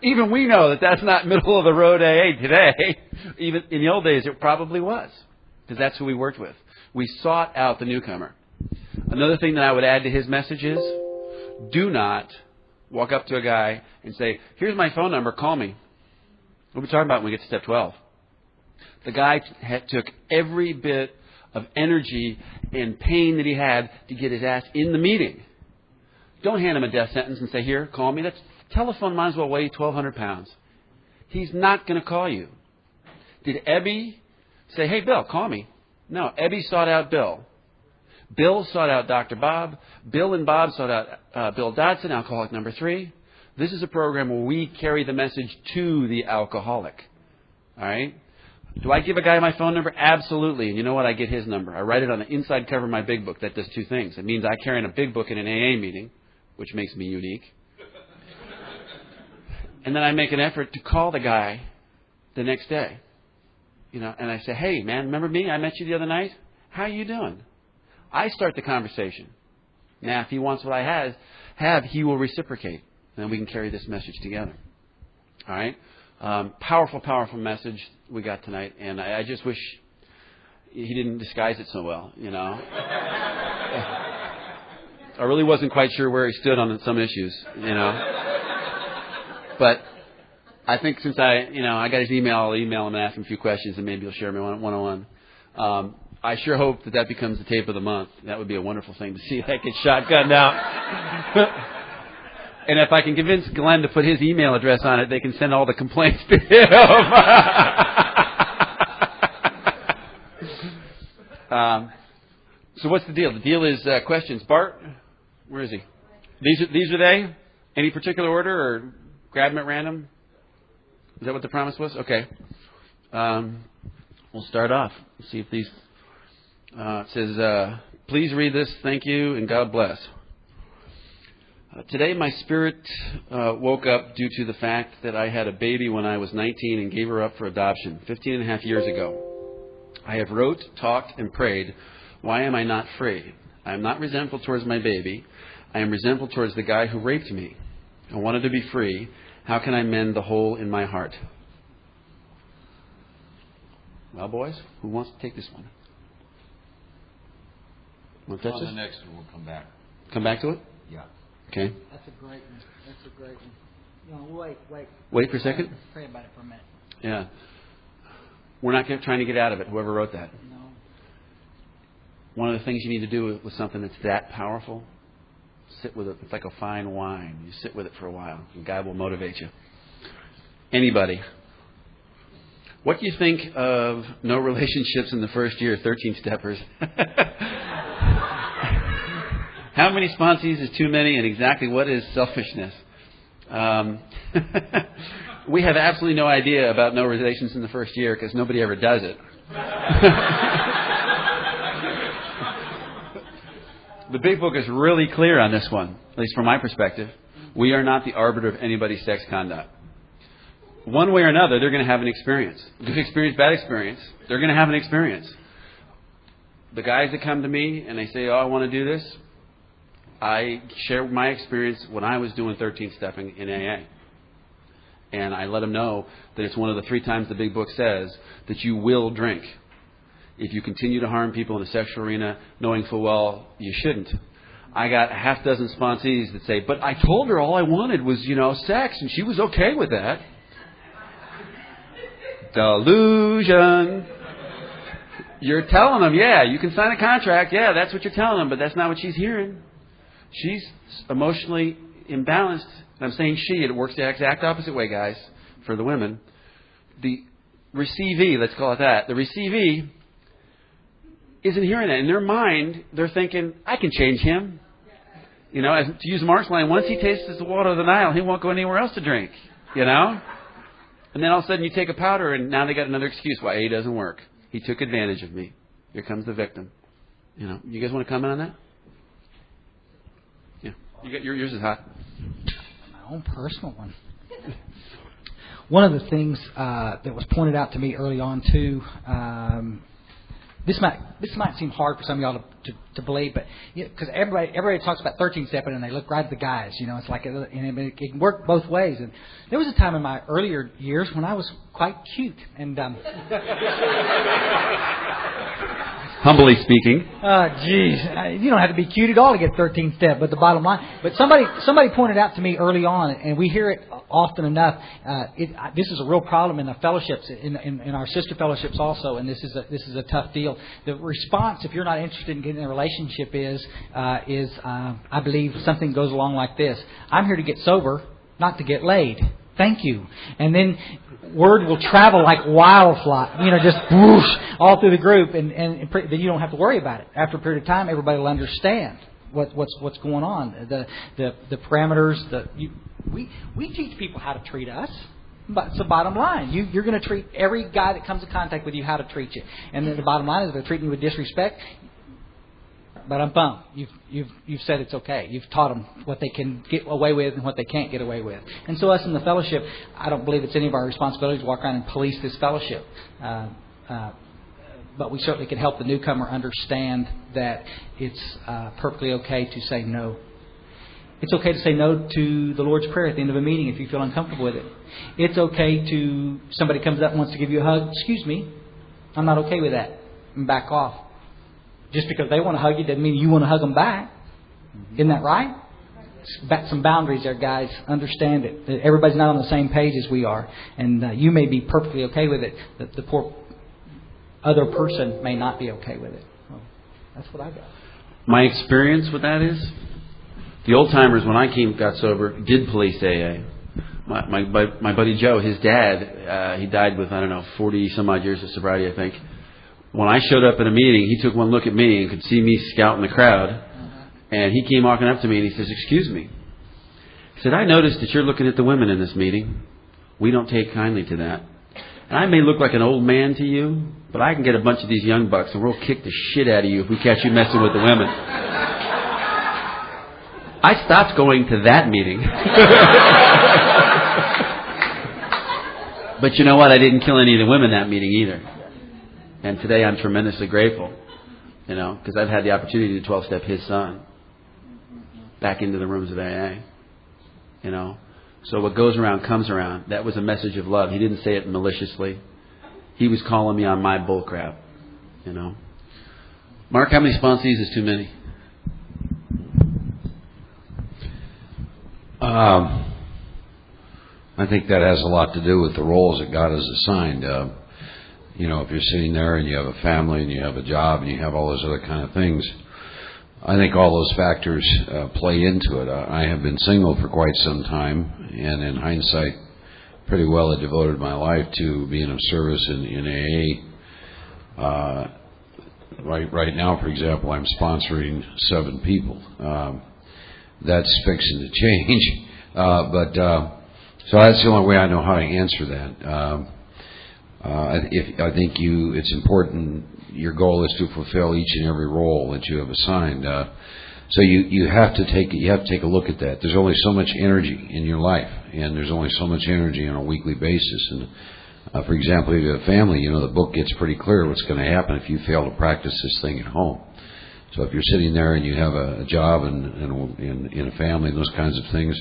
Even we know that that's not middle of the road AA today. Even in the old days, it probably was. Because that's who we worked with. We sought out the newcomer. Another thing that I would add to his message is, do not walk up to a guy and say, here's my phone number, call me. What are we talking about when we get to step 12? The guy took every bit of energy and pain that he had to get his ass in the meeting. Don't hand him a death sentence and say, here, call me. That telephone might as well weigh 1,200 pounds. He's not going to call you. Did Ebby say, hey, Bill, call me? No, Ebby sought out Bill. Bill sought out Dr. Bob. Bill and Bob sought out Bill Dodson, alcoholic number 3. This is a program where we carry the message to the alcoholic. All right? Do I give a guy my phone number? Absolutely. And you know what? I get his number. I write it on the inside cover of my big book. That does 2 things. It means I carry in a big book in an AA meeting, which makes me unique. And then I make an effort to call the guy the next day. You know, and I say, hey, man, remember me? I met you the other night. How you doing? I start the conversation. Now, if he wants what I have, he will reciprocate. And then we can carry this message together. All right? Powerful, powerful message we got tonight. And I just wish he didn't disguise it so well, you know. I really wasn't quite sure where he stood on some issues, you know. But I think since I got his email, I'll email him and ask him a few questions, and maybe he'll share me one-on-one. I sure hope that becomes the tape of the month. That would be a wonderful thing to see that get shotgunned out. And if I can convince Glenn to put his email address on it, they can send all the complaints to him. So what's the deal? The deal is questions. Bart, where is he? These are they? Any particular order, or grab them at random? Is that what the promise was? Okay. We'll start off. Let's see if these... it says, please read this. Thank you, and God bless. Today my spirit woke up due to the fact that I had a baby when I was 19 and gave her up for adoption 15 and a half years ago. I have wrote, talked, and prayed. Why am I not free? I am not resentful towards my baby. I am resentful towards the guy who raped me. I wanted to be free. How can I mend the hole in my heart? Well, boys, who wants to take this one? Want to touch this? On the next one, we'll come back. Come back to it? Yeah. Okay. That's a great one. That's a great one. No, wait. Wait for a second? Pray about it for a minute. Yeah. We're not trying to get out of it, whoever wrote that. No. One of the things you need to do with something that's that powerful, sit with it. It's like a fine wine. You sit with it for a while, and God will motivate you. Anybody. What do you think of no relationships in the first year, 13-steppers? How many sponsees is too many, and exactly what is selfishness? We have absolutely no idea about no relations in the first year because nobody ever does it. The Big Book is really clear on this one, at least from my perspective. We are not the arbiter of anybody's sex conduct. One way or another, they're going to have an experience. Good experience, bad experience. They're going to have an experience. The guys that come to me and they say, oh, I want to do this, I share my experience when I was doing 13-stepping in AA. And I let them know that it's one of the 3 times the Big Book says that you will drink. If you continue to harm people in the sexual arena, knowing full well you shouldn't. I got a half dozen sponsees that say, but I told her all I wanted was, sex, and she was okay with that. Delusion. You're telling them, yeah, you can sign a contract. Yeah, that's what you're telling them, but that's not what she's hearing. She's emotionally imbalanced. And I'm saying she. It works the exact opposite way, guys, for the women. The receivee, let's call it that, the receivee isn't hearing that. In their mind, they're thinking, I can change him. To use Mark's line, once he tastes the water of the Nile, he won't go anywhere else to drink. And then all of a sudden you take a powder and now they got another excuse why A doesn't work. He took advantage of me. Here comes the victim. You guys want to comment on that? Yeah. Yours is hot. My own personal one. one of the things that was pointed out to me early on too. This might seem hard for some of y'all to believe, but because everybody talks about 13-stepping and they look right at the guys. It's like and it can work both ways. And there was a time in my earlier years when I was quite cute and. Humbly speaking. Geez, you don't have to be cute at all to get 13-step. But the bottom line, but somebody pointed out to me early on, and we hear it often enough. This is a real problem in the fellowships, in our sister fellowships also, and this is a tough deal. The response, if you're not interested in getting a relationship, is I believe something goes along like this: I'm here to get sober, not to get laid. Thank you. And then word will travel like wildfire, just whoosh, all through the group, and then you don't have to worry about it. After a period of time, everybody will understand what's going on. The parameters. We teach people how to treat us. But it's the bottom line. You're going to treat every guy that comes in contact with you how to treat you. And then the bottom line is if they're treating you with disrespect. But I'm bummed. You've said it's okay. You've taught them what they can get away with and what they can't get away with. And so us in the fellowship, I don't believe it's any of our responsibility to walk around and police this fellowship. But we certainly can help the newcomer understand that it's perfectly okay to say no. It's okay to say no to the Lord's Prayer at the end of a meeting if you feel uncomfortable with it. It's okay to, somebody comes up and wants to give you a hug. Excuse me, I'm not okay with that. And back off. Just because they want to hug you doesn't mean you want to hug them back. Isn't that right? Some boundaries there, guys. Understand it. Everybody's not on the same page as we are. And you may be perfectly okay with it. The poor other person may not be okay with it. Well, that's what I got. My experience with that is the old timers, when I got sober, did police AA. My buddy Joe, his dad, he died with, 40 some odd years of sobriety, I think. When I showed up at a meeting, he took one look at me and could see me scouting the crowd. And he came walking up to me and he says, "Excuse me." He said, "I noticed that you're looking at the women in this meeting. We don't take kindly to that. And I may look like an old man to you, but I can get a bunch of these young bucks and we'll kick the shit out of you if we catch you messing with the women." I stopped going to that meeting. But you know what? I didn't kill any of the women that meeting either. And today I'm tremendously grateful, because I've had the opportunity to 12-step his son back into the rooms of AA, So what goes around comes around. That was a message of love. He didn't say it maliciously. He was calling me on my bull crap, Mark, how many sponsees is too many? I think that has a lot to do with the roles that God has assigned. If you're sitting there and you have a family and you have a job and you have all those other kind of things, I think all those factors play into it. I have been single for quite some time, and in hindsight, pretty well have devoted my life to being of service in AA. Right now, for example, I'm sponsoring 7 people. That's fixing to change. So that's the only way I know how to answer that. I think it's important. Your goal is to fulfill each and every role that you have assigned. So you have to take a look at that. There's only so much energy in your life, and there's only so much energy on a weekly basis. And for example, if you have a family, the book gets pretty clear what's going to happen if you fail to practice this thing at home. So if you're sitting there and you have a job and in a family and those kinds of things,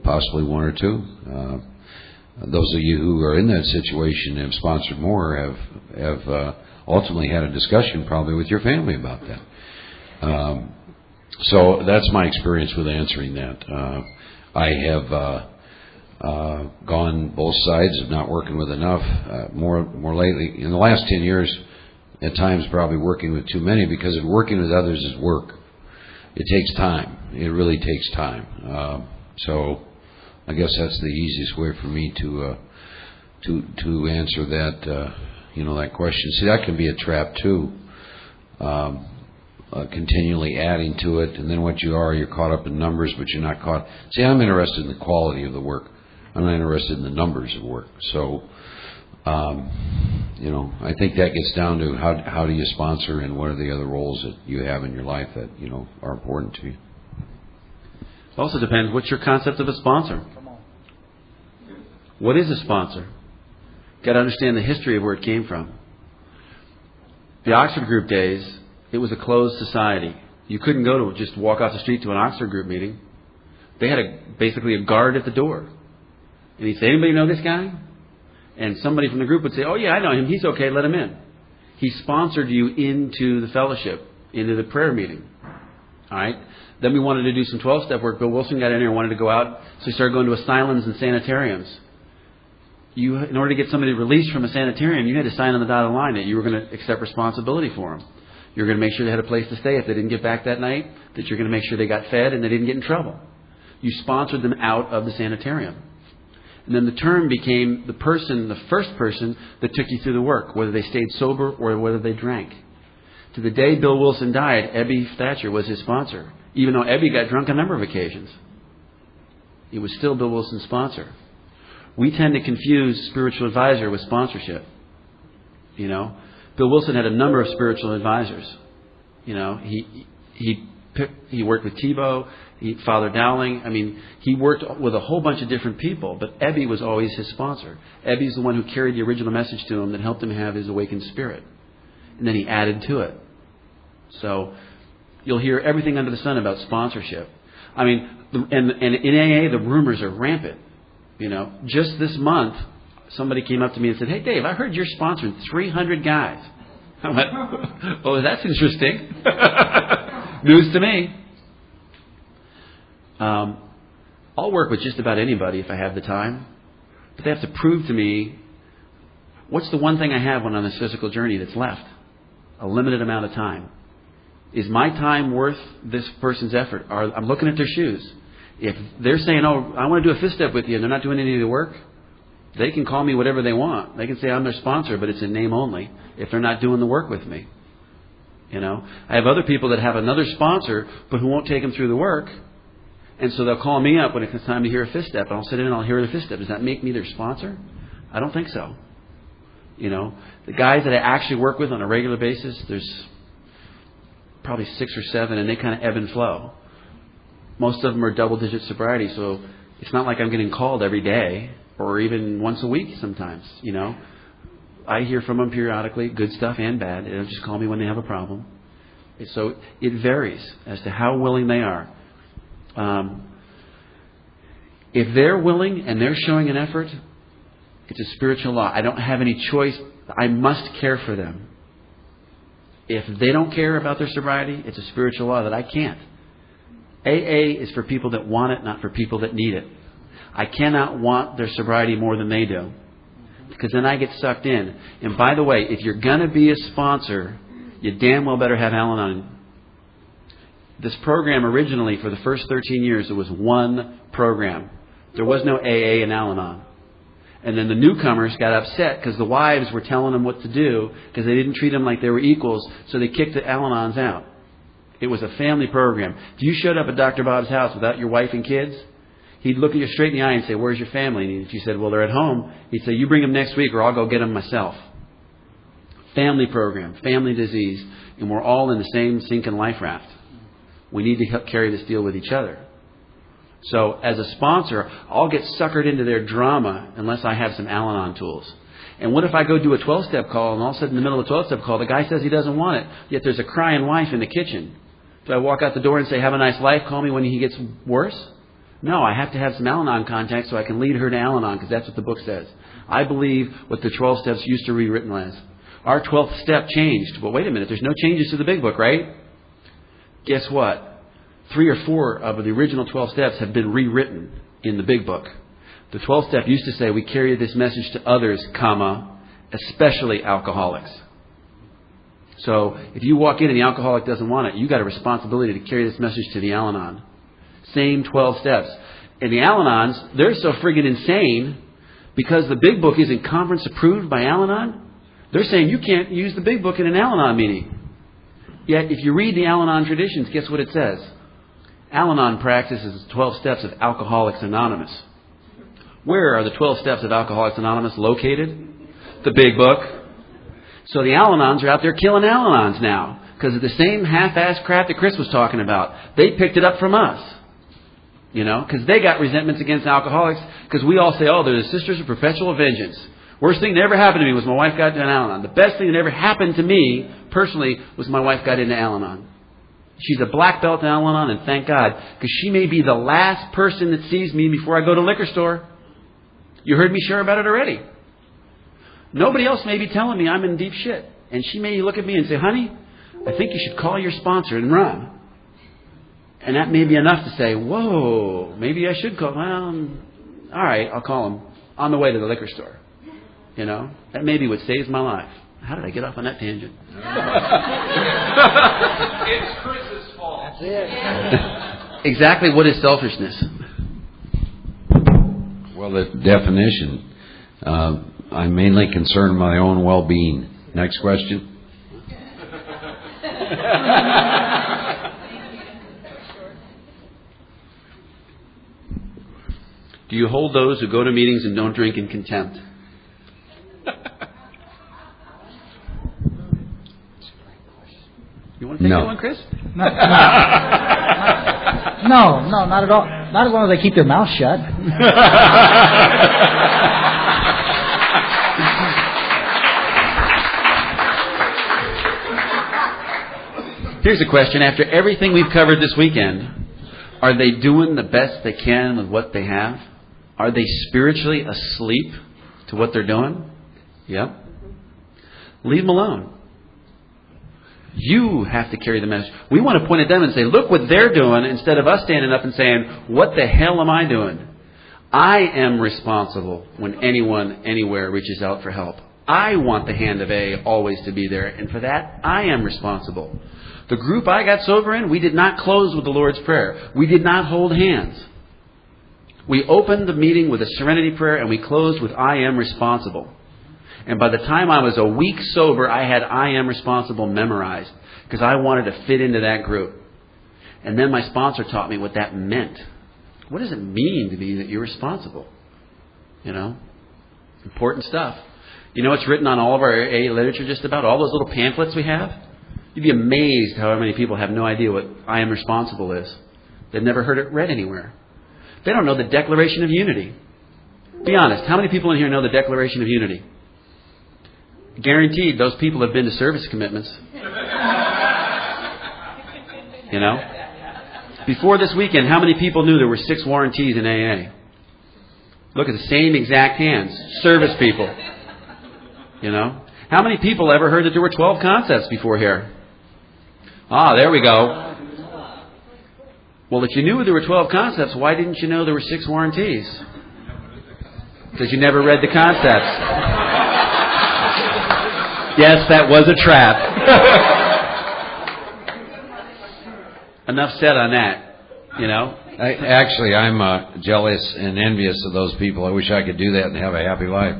possibly 1 or 2. Those of you who are in that situation and have sponsored more have ultimately had a discussion probably with your family about that. So that's my experience with answering that. I have gone both sides of not working with enough. More lately, in the last 10 years, at times probably working with too many, because if working with others is work, it takes time. It really takes time. So I guess that's the easiest way for me to answer that that question. See, that can be a trap too. Continually adding to it, and then what you're caught up in numbers, but you're not caught. See, I'm interested in the quality of the work. I'm not interested in the numbers of work. So, I think that gets down to how do you sponsor, and what are the other roles that you have in your life that are important to you. It also depends. What's your concept of a sponsor? What is a sponsor? Got to understand the history of where it came from. The Oxford Group days, it was a closed society. You couldn't go to just walk off the street to an Oxford Group meeting. They had basically a guard at the door. And he'd say, anybody know this guy? And somebody from the group would say, oh yeah, I know him. He's okay, let him in. He sponsored you into the fellowship, into the prayer meeting. All right? Then we wanted to do some 12-step work. Bill Wilson got in there and wanted to go out, so he started going to asylums and sanitariums. In order to get somebody released from a sanitarium, you had to sign on the dotted line that you were going to accept responsibility for them. You were going to make sure they had a place to stay if they didn't get back that night, that you're going to make sure they got fed and they didn't get in trouble. You sponsored them out of the sanitarium. And then the term became the first person that took you through the work, whether they stayed sober or whether they drank. To the day Bill Wilson died, Ebby Thatcher was his sponsor. Even though Ebby got drunk a number of occasions, he was still Bill Wilson's sponsor. We tend to confuse spiritual advisor with sponsorship. You know, Bill Wilson had a number of spiritual advisors. You know, he worked with Tebow, Father Dowling. I mean, he worked with a whole bunch of different people, but Ebby was always his sponsor. Ebby's the one who carried the original message to him that helped him have his awakened spirit. And then he added to it. So you'll hear everything under the sun about sponsorship. I mean, and in AA, the rumors are rampant. You know, just this month, somebody came up to me and said, hey, Dave, I heard you're sponsoring 300 guys. I went, oh, that's interesting. News to me. I'll work with just about anybody if I have the time. But they have to prove to me, what's the one thing I have when I'm on this physical journey that's left? A limited amount of time. Is my time worth this person's effort? I'm looking at their shoes. If they're saying, oh, I want to do a fifth step with you, and they're not doing any of the work, they can call me whatever they want. They can say I'm their sponsor, but it's in name only, if they're not doing the work with me. You know, I have other people that have another sponsor, but who won't take them through the work. And so they'll call me up when it's time to hear a fifth step. And I'll sit in and I'll hear the fifth step. Does that make me their sponsor? I don't think so. You know, the guys that I actually work with on a regular basis, there's probably 6 or 7, and they kind of ebb and flow. Most of them are double-digit sobriety, so it's not like I'm getting called every day or even once a week sometimes, you know. I hear from them periodically, good stuff and bad. They'll just call me when they have a problem. So it varies as to how willing they are. If they're willing and they're showing an effort, it's a spiritual law. I don't have any choice. I must care for them. If they don't care about their sobriety, it's a spiritual law that I can't. AA is for people that want it, not for people that need it. I cannot want their sobriety more than they do, because then I get sucked in. And by the way, if you're going to be a sponsor, you damn well better have Al-Anon. This program originally, for the first 13 years, it was one program. There was no AA and Al-Anon. And then the newcomers got upset because the wives were telling them what to do because they didn't treat them like they were equals, so they kicked the Al-Anons out. It was a family program. If you showed up at Dr. Bob's house without your wife and kids, he'd look at you straight in the eye and say, where's your family? And if you said, well, they're at home, he'd say, you bring them next week or I'll go get them myself. Family program, family disease, and we're all in the same sinking life raft. We need to help carry this deal with each other. So as a sponsor, I'll get suckered into their drama unless I have some Al-Anon tools. And what if I go do a 12-step call and all of a sudden in the middle of a 12-step call, the guy says he doesn't want it, yet there's a crying wife in the kitchen. Do I walk out the door and say, have a nice life, call me when he gets worse? No, I have to have some Al-Anon contacts so I can lead her to Al-Anon, because that's what the book says. I believe what the 12 steps used to be written as. Our 12th step changed. But wait a minute, there's no changes to the big book, right? Guess what? 3 or 4 of the original 12 steps have been rewritten in the big book. The 12th step used to say, we carry this message to others, especially alcoholics. So if you walk in and the alcoholic doesn't want it, you got a responsibility to carry this message to the Al-Anon. Same 12 steps. And the Al-Anons, they're so friggin' insane because the big book isn't conference approved by Al-Anon. They're saying you can't use the big book in an Al-Anon meeting. Yet if you read the Al-Anon traditions, guess what it says? Al-Anon practices 12 steps of Alcoholics Anonymous. Where are the 12 steps of Alcoholics Anonymous located? The big book. So the Al-Anons are out there killing Al-Anons now because of the same half-assed crap that Chris was talking about. They picked it up from us. You know, because they got resentments against alcoholics. Because we all say, oh, they're the sisters of perpetual vengeance. Worst thing that ever happened to me was my wife got into Al-Anon. The best thing that ever happened to me, personally, was my wife got into Al-Anon. She's a black belt in Al-Anon, and thank God, because she may be the last person that sees me before I go to the liquor store. You heard me share about it already. Nobody else may be telling me I'm in deep shit. And she may look at me and say, honey, I think you should call your sponsor and run. And that may be enough to say, whoa, maybe I should call. Well, all right, I'll call him on the way to the liquor store. You know, that may be what saves my life. How did I get off on that tangent? It's Chris's fault. That's it. Exactly what is selfishness? Well, the definition, I'm mainly concerned with my own well-being. Next question. Do you hold those who go to meetings and don't drink in contempt? You want to take that one, Chris? No, not at all. Not as long as they keep their mouth shut. Here's a question. After everything we've covered this weekend, are they doing the best they can with what they have? Are they spiritually asleep to what they're doing? Yep. Leave them alone. You have to carry the message. We want to point at them and say, look what they're doing, instead of us standing up and saying, what the hell am I doing? I am responsible when anyone, anywhere reaches out for help. I want the hand of A always to be there. And for that, I am responsible. The group I got sober in, we did not close with the Lord's Prayer. We did not hold hands. We opened the meeting with a serenity prayer and we closed with I am responsible. And by the time I was a week sober, I had I am responsible memorized because I wanted to fit into that group. And then my sponsor taught me what that meant. What does it mean to be that you're responsible? You know, important stuff. You know, it's written on all of our AA literature, just about all those little pamphlets we have. You'd be amazed how many people have no idea what I am responsible is. They've never heard it read anywhere. They don't know the Declaration of Unity. Be honest, how many people in here know the Declaration of Unity? Guaranteed those people have been to service commitments. You know? Before this weekend, how many people knew there were 6 warranties in AA? Look at the same exact hands. Service people. You know? How many people ever heard that there were 12 concepts before here? Ah, there we go. Well, if you knew there were 12 concepts, why didn't you know there were 6 warranties? Because you never read the concepts. Yes, that was a trap. Enough said on that, you know. I'm jealous and envious of those people. I wish I could do that and have a happy life.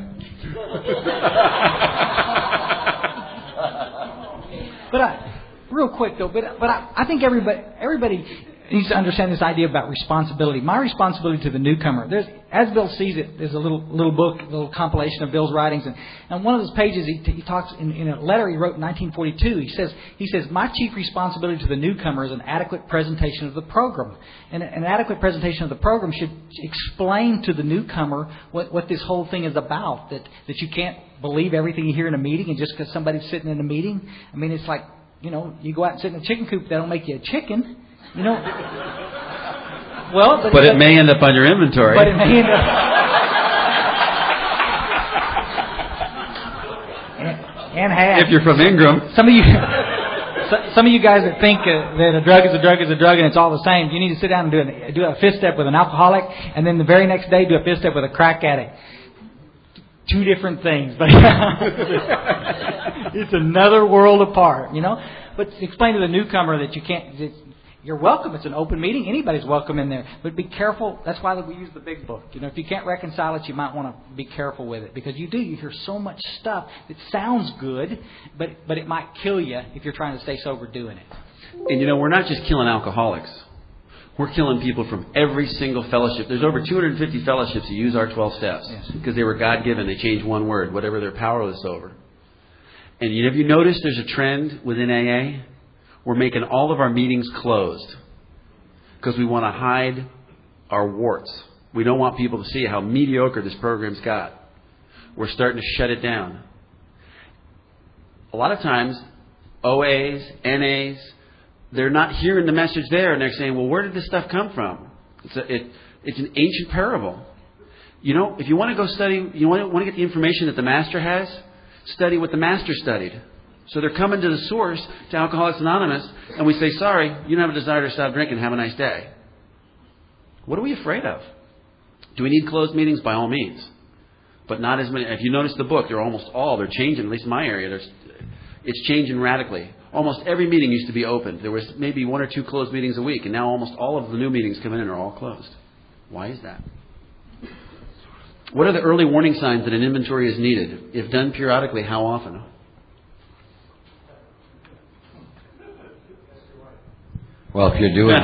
Real quick though, I think everybody needs to understand this idea about responsibility. My responsibility to the newcomer. As Bill sees it, there's a little book, a little compilation of Bill's writings, and one of those pages he talks in a letter he wrote in 1942. He says my chief responsibility to the newcomer is an adequate presentation of the program, and an adequate presentation of the program should explain to the newcomer what this whole thing is about. That you can't believe everything you hear in a meeting, and just because somebody's sitting in a meeting, I mean, it's like, you know, you go out and sit in a chicken coop, that'll make you a chicken. You know, well, but it may end up on your inventory. But it may end up. and have. If you're from Ingram, some of you guys that think that a drug is a drug is a drug and it's all the same, you need to sit down and do a fist step with an alcoholic, and then the very next day do a fist step with a crack addict. 2 different things, but it's another world apart, you know. But explain to the newcomer that you can't. You're welcome. It's an open meeting. Anybody's welcome in there. But be careful. That's why we use the big book. You know, if you can't reconcile it, you might want to be careful with it. Because you hear so much stuff that sounds good, but it might kill you if you're trying to stay sober doing it. And you know, we're not just killing alcoholics. We're killing people from every single fellowship. There's over 250 fellowships that use our 12 steps. Yes. Because they were God-given. They changed one word, whatever they're powerless over. And have you noticed there's a trend within AA? We're making all of our meetings closed because we want to hide our warts. We don't want people to see how mediocre this program's got. We're starting to shut it down. A lot of times, OAs, NAs, they're not hearing the message there, and they're saying, well, where did this stuff come from? It's an ancient parable. You know, if you want to go study, you want to get the information that the Master has, study what the Master studied. So they're coming to the source, to Alcoholics Anonymous, and we say, sorry, you don't have a desire to stop drinking. Have a nice day. What are we afraid of? Do we need closed meetings? By all means. But not as many. If you notice the book, they're changing, at least in my area. It's changing radically. Almost every meeting used to be open. There was maybe 1 or 2 closed meetings a week, and now almost all of the new meetings coming in are all closed. Why is that? What are the early warning signs that an inventory is needed? If done periodically, how often? Well, if you're doing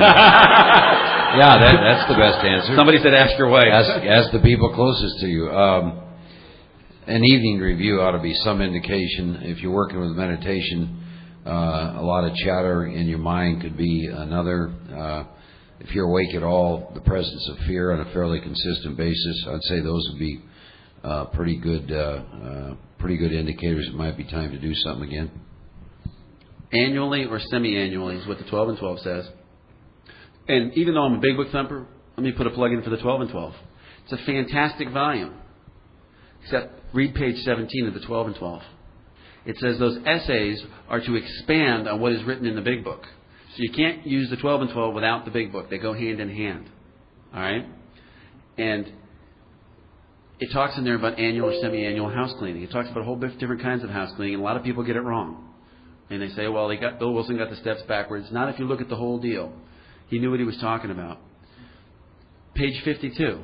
yeah, that's the best answer. Somebody said ask your wife. Ask the people closest to you. An evening review ought to be some indication. If you're working with meditation, a lot of chatter in your mind could be another. If you're awake at all, the presence of fear on a fairly consistent basis, I'd say those would be pretty good indicators. It might be time to do something again. Annually or semi-annually is what the 12 and 12 says. And even though I'm a big book thumper, let me put a plug in for the 12 and 12. It's a fantastic volume. Except read page 17 of the 12 and 12. It says those essays are to expand on what is written in the big book. So you can't use the 12 and 12 without the big book. They go hand in hand. All right? And it talks in there about annual or semi-annual house cleaning. It talks about a whole bunch of different kinds of house cleaning, and a lot of people get it wrong. And they say, well, Bill Wilson got the steps backwards. Not if you look at the whole deal. He knew what he was talking about. Page 52.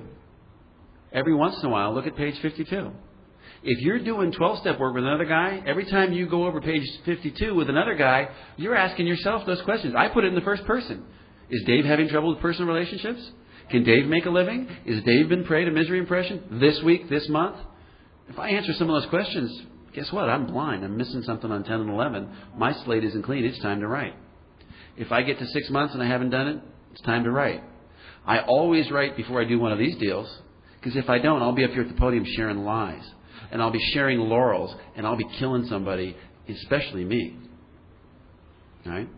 Every once in a while, look at page 52. If you're doing 12-step work with another guy, every time you go over page 52 with another guy, you're asking yourself those questions. I put it in the first person. Is Dave having trouble with personal relationships? Can Dave make a living? Is Dave been prey to misery impression this week, this month? If I answer some of those questions, guess what? I'm blind. I'm missing something on 10 and 11. My slate isn't clean. It's time to write. If I get to 6 months and I haven't done it, it's time to write. I always write before I do one of these deals, because if I don't, I'll be up here at the podium sharing lies. And I'll be sharing laurels, and I'll be killing somebody, especially me. All right?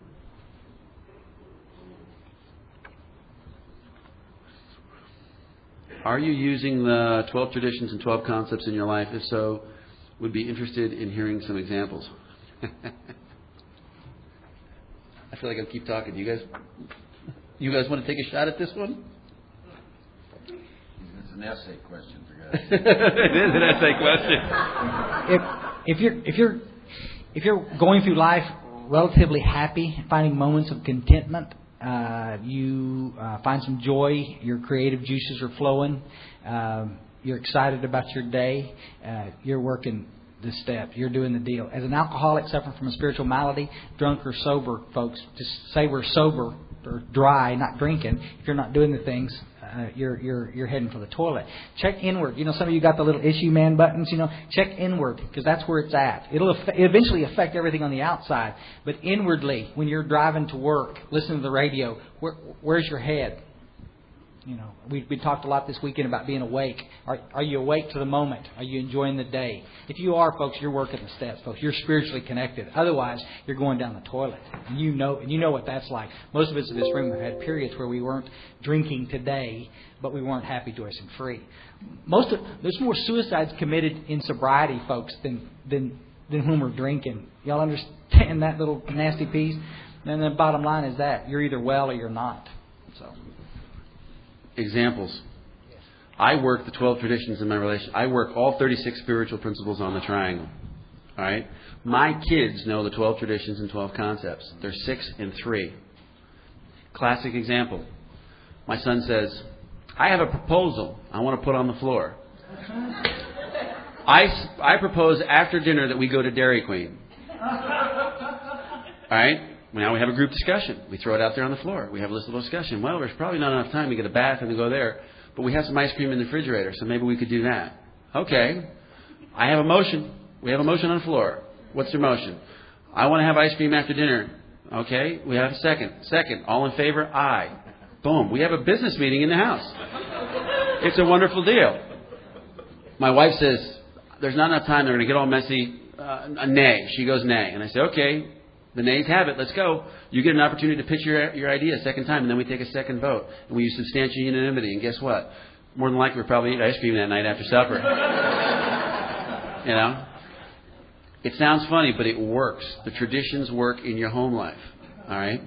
Are you using the 12 traditions and 12 concepts in your life? If so, would be interested in hearing some examples. I feel like I'll keep talking. You guys want to take a shot at this one? It's an essay question, for guys. It is an essay question. If you're going through life relatively happy, finding moments of contentment, you find some joy, your creative juices are flowing, you're excited about your day, you're working the step, you're doing the deal. As an alcoholic suffering from a spiritual malady, drunk or sober, folks, just say we're sober or dry, not drinking. If you're not doing the things, you're heading for the toilet. Check inward. You know, some of you got the little issue man buttons. You know, check inward, because that's where it's at. It'll eventually affect everything on the outside, but inwardly, when you're driving to work, listening to the radio, where's your head? You know, we talked a lot this weekend about being awake. Are you awake to the moment? Are you enjoying the day? If you are, folks, you're working the steps, folks. You're spiritually connected. Otherwise, you're going down the toilet. And you know what that's like. Most of us in this room have had periods where we weren't drinking today, but we weren't happy, joyous, and free. There's more suicides committed in sobriety, folks, than when we're drinking. Y'all understand that little nasty piece? And the bottom line is that you're either well or you're not. So. Examples. I work the 12 traditions in my relationship. I work all 36 spiritual principles on the triangle. All right? My kids know the 12 traditions and 12 concepts. They're 6 and 3. Classic example. My son says, I have a proposal I want to put on the floor. I propose after dinner that we go to Dairy Queen. All right? Now we have a group discussion. We throw it out there on the floor. We have a little discussion. Well, there's probably not enough time to get a bath and to go there, but we have some ice cream in the refrigerator, so maybe we could do that. Okay. I have a motion. We have a motion on the floor. What's your motion? I want to have ice cream after dinner. Okay. We have a second. Second. All in favor? Aye. Boom. We have a business meeting in the house. It's a wonderful deal. My wife says, there's not enough time. They're going to get all messy. A nay. She goes, nay. And I say, okay, the nays have it. Let's go. You get an opportunity to pitch your idea a second time, and then we take a second vote. And we use substantial unanimity. And guess what? More than likely, we'll probably eat ice cream that night after supper. You know? It sounds funny, but it works. The traditions work in your home life. All right?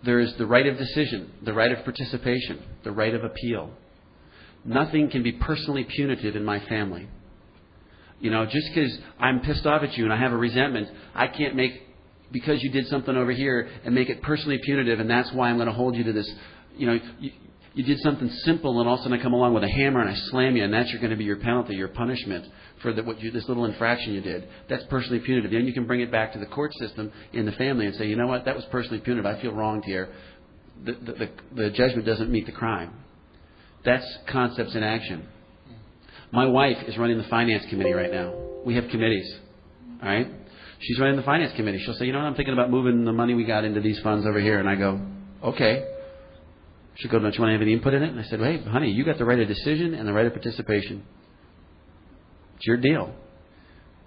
There is the right of decision, the right of participation, the right of appeal. Nothing can be personally punitive in my family. You know, just because I'm pissed off at you and I have a resentment, I can't make, because you did something over here, and make it personally punitive, and that's why I'm going to hold you to this. You know, you did something simple, and all of a sudden I come along with a hammer and I slam you, and that's going to be your penalty, your punishment for this little infraction you did. That's personally punitive. Then you can bring it back to the court system in the family and say, you know what, that was personally punitive. I feel wronged here. The judgment doesn't meet the crime. That's concepts in action. My wife is running the finance committee right now. We have committees. All right? She's running the finance committee. She'll say, you know what, I'm thinking about moving the money we got into these funds over here. And I go, okay. She'll go, don't you want to have any input in it? And I said, well, hey, honey, you got the right of decision and the right of participation. It's your deal.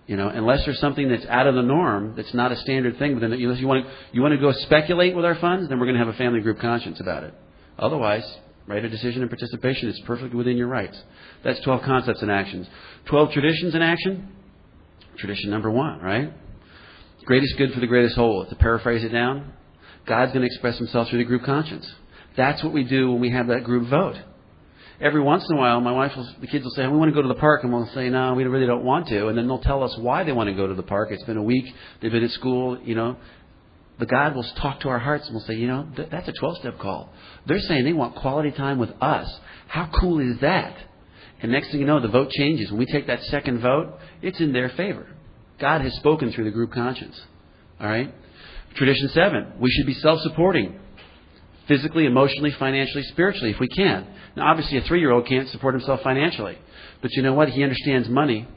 You know, unless there's something that's out of the norm, that's not a standard thing, but then unless you want to go speculate with our funds, then we're going to have a family group conscience about it. Otherwise, right of decision and participation is perfectly within your rights. That's 12 concepts and actions. 12 traditions in action. Tradition number 1, right? Greatest good for the greatest whole. To paraphrase it down, God's going to express himself through the group conscience. That's what we do when we have that group vote. Every once in a while, the kids will say, we want to go to the park, and we'll say, no, we really don't want to. And then they'll tell us why they want to go to the park. It's been a week. They've been at school, you know. But God will talk to our hearts, and we'll say, you know, that's a 12-step call. They're saying they want quality time with us. How cool is that? And next thing you know, the vote changes. When we take that second vote, it's in their favor. God has spoken through the group conscience. All right? Tradition 7, we should be self-supporting. Physically, emotionally, financially, spiritually, if we can. Now, obviously, a 3-year-old can't support himself financially. But you know what? He understands money.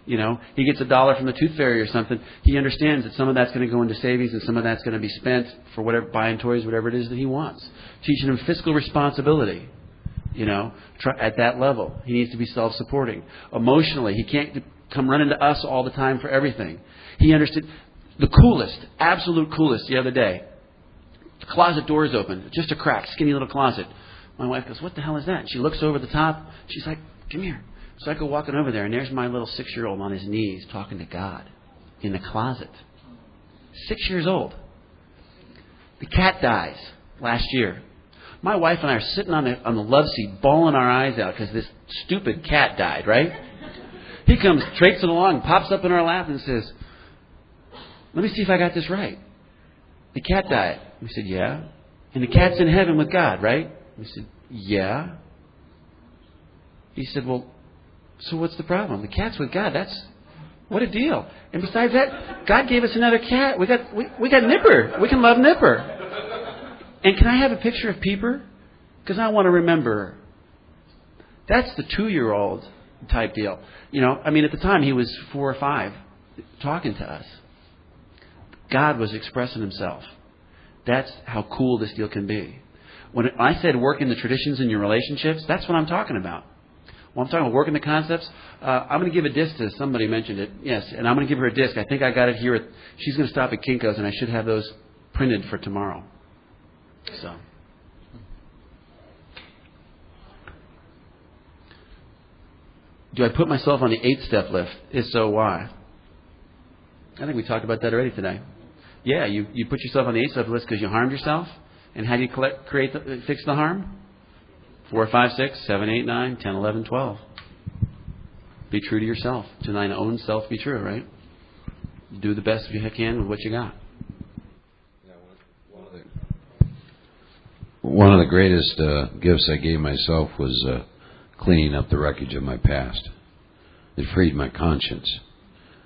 You know, he gets $1 from the tooth fairy or something. He understands that some of that's going to go into savings and some of that's going to be spent for whatever, buying toys, whatever it is that he wants. Teaching him fiscal responsibility. You know, at that level. He needs to be self-supporting. Emotionally, he can't come running to us all the time for everything. He understood the coolest, absolute coolest the other day. The closet door is open. Just a crack, skinny little closet. My wife goes, what the hell is that? And she looks over the top. She's like, come here. So I go walking over there, and there's my little 6-year-old on his knees talking to God in the closet. 6 years old. The cat dies last year. My wife and I are sitting on the love seat, bawling our eyes out because this stupid cat died, right? He comes traipsing along, pops up in our lap and says, let me see if I got this right. The cat died. We said, yeah. And the cat's in heaven with God, right? We said, yeah. He said, well, so what's the problem? The cat's with God. What a deal. And besides that, God gave us another cat. We got Nipper. We can love Nipper. And can I have a picture of Peeper? Because I want to remember her. That's the 2-year-old type deal. You know, I mean, at the time he was 4 or 5 talking to us. God was expressing himself. That's how cool this deal can be. When I said work in the traditions in your relationships, that's what I'm talking about. When I'm talking about working the concepts, I'm going to give a disc to somebody mentioned it. Yes, and I'm going to give her a disc. I think I got it here. She's going to stop at Kinko's, and I should have those printed for tomorrow. So, do I put myself on the 8-step list? If so, why? I think we talked about that already today. Yeah, you put yourself on the 8-step list because you harmed yourself. And how do you fix the harm? 4, 5, 6, 7, 8, 9, 10, 11, 12. Be true to yourself. To thine own self be true, right? Do the best you can with what you got. One of the greatest gifts I gave myself was cleaning up the wreckage of my past. It freed my conscience.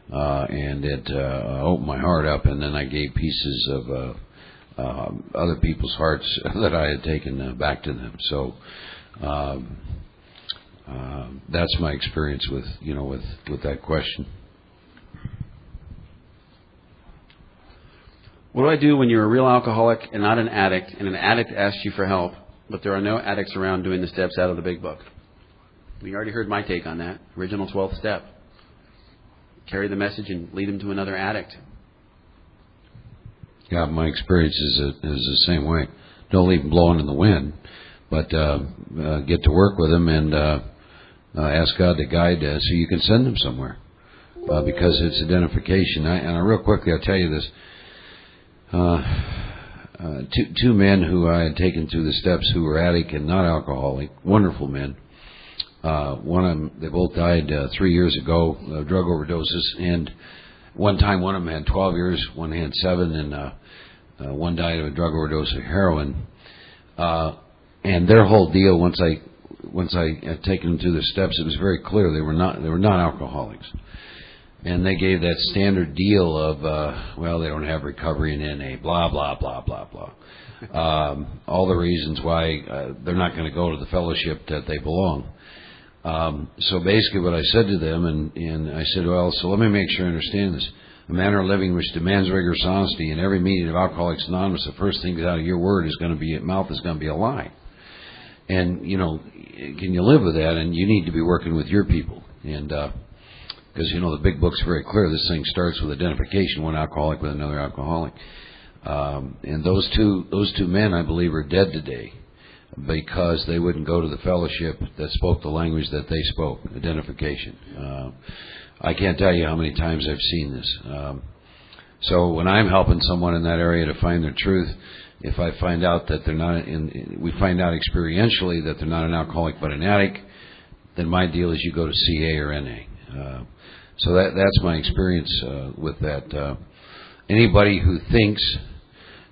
And it opened my heart up, and then I gave pieces of other people's hearts that I had taken back to them. So that's my experience with that question. What do I do when you're a real alcoholic and not an addict, and an addict asks you for help, but there are no addicts around doing the steps out of the big book? We already heard my take on that. Original 12th step. Carry the message and lead them to another addict. Yeah, my experience is the same way. Don't leave them blowing in the wind, but get to work with them and ask God to guide so you can send them somewhere, because it's identification. And real quickly, I'll tell you this. Two men who I had taken through the steps who were addict and not alcoholic, wonderful men. One of them, they both died 3 years ago of drug overdoses, and one time one of them had 12 years, one had 7, and one died of a drug overdose of heroin. And their whole deal, once I had taken them through the steps, it was very clear they were not alcoholics. And they gave that standard deal of, well, they don't have recovery in NA, blah, blah, blah, blah, blah. All the reasons why they're not going to go to the fellowship that they belong. So basically what I said to them, and I said, well, so let me make sure I understand this. A manner of living which demands rigorous honesty. In every meeting of Alcoholics Anonymous, the first thing out of your mouth is going to be a lie. And, can you live with that? And you need to be working with your people. And, because, the big book's very clear. This thing starts with identification, one alcoholic with another alcoholic. And those two men, I believe, are dead today because they wouldn't go to the fellowship that spoke the language that they spoke, identification. I can't tell you how many times I've seen this. So when I'm helping someone in that area to find their truth, if I find out that they're not we find out experientially that they're not an alcoholic but an addict, then my deal is you go to CA or NA. So that's my experience with that. Anybody who thinks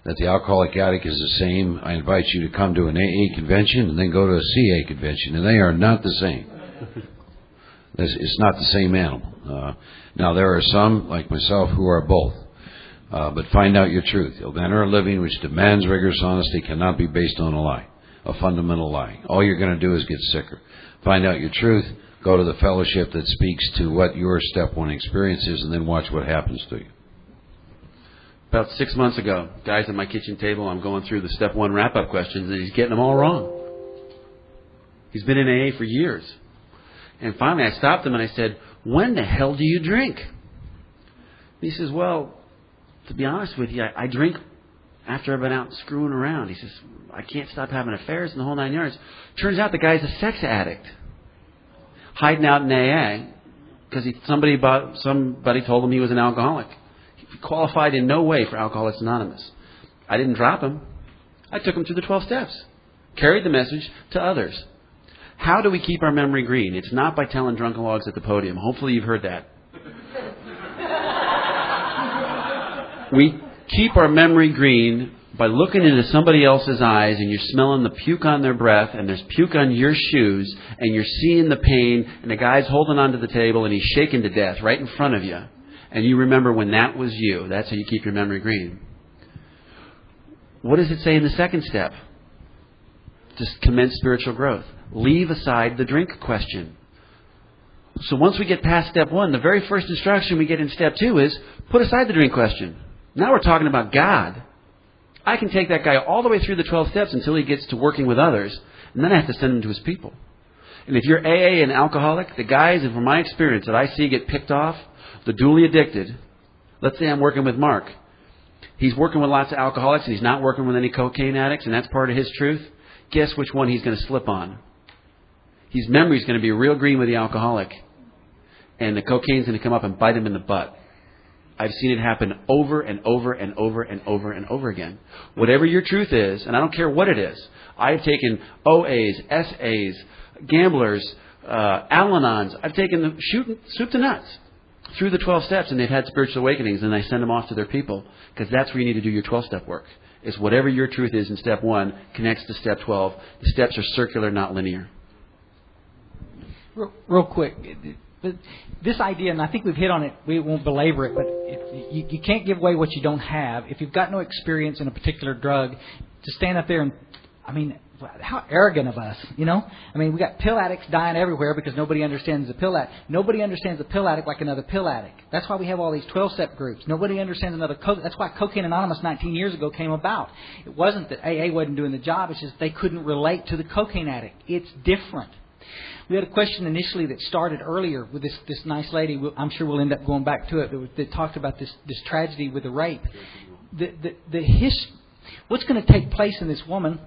that the alcoholic addict is the same, I invite you to come to an AA convention and then go to a CA convention, and they are not the same. It's not the same animal. Now, there are some, like myself, who are both. But find out your truth. The manner of living which demands rigorous honesty cannot be based on a lie, a fundamental lie. All you're going to do is get sicker. Find out your truth. Go to the fellowship that speaks to what your step 1 experience is, and then watch what happens to you. About 6 months ago, guys at my kitchen table, I'm going through the step 1 wrap-up questions, and he's getting them all wrong. He's been in AA for years. And finally I stopped him and I said, when the hell do you drink? He says, well, to be honest with you, I drink after I've been out screwing around. He says, I can't stop having affairs in the whole 9 yards. Turns out the guy's a sex addict, hiding out in AA because somebody told him he was an alcoholic. He qualified in no way for Alcoholics Anonymous. I didn't drop him. I took him through the 12 steps, carried the message to others. How do we keep our memory green? It's not by telling drunken logs at the podium. Hopefully you've heard that. We keep our memory green by looking into somebody else's eyes, and you're smelling the puke on their breath, and there's puke on your shoes, and you're seeing the pain, and the guy's holding onto the table, and he's shaken to death right in front of you. And you remember when that was you. That's how you keep your memory green. What does it say in the second step? Just commence spiritual growth. Leave aside the drink question. So once we get past step 1, the very first instruction we get in step 2 is put aside the drink question. Now we're talking about God. I can take that guy all the way through the 12 steps until he gets to working with others, and then I have to send him to his people. And if you're AA and alcoholic, the guys, and from my experience that I see get picked off, the dually addicted, let's say I'm working with Mark. He's working with lots of alcoholics and he's not working with any cocaine addicts, and that's part of his truth. Guess which one he's going to slip on? His memory's going to be real green with the alcoholic, and the cocaine's going to come up and bite him in the butt. I've seen it happen over and over and over and over and over again. Whatever your truth is, and I don't care what it is. I've taken OAs, SAs, gamblers, Al-Anons. I've taken them soup to nuts through the 12 steps, and they've had spiritual awakenings, and I send them off to their people, because that's where you need to do your 12-step work. Is whatever your truth is in step 1 connects to step 12. The steps are circular, not linear. Real quick, this idea, and I think we've hit on it, we won't belabor it, but you can't give away what you don't have. If you've got no experience in a particular drug, to stand up there and, How arrogant of us, you know? I mean, we got pill addicts dying everywhere because nobody understands the pill addict. Nobody understands the pill addict like another pill addict. That's why we have all these 12-step groups. Nobody understands another That's why Cocaine Anonymous 19 years ago came about. It wasn't that AA wasn't doing the job. It's just they couldn't relate to the cocaine addict. It's different. We had a question initially that started earlier with this nice lady. I'm sure we'll end up going back to it. That talked about this tragedy with the rape. What's going to take place in this woman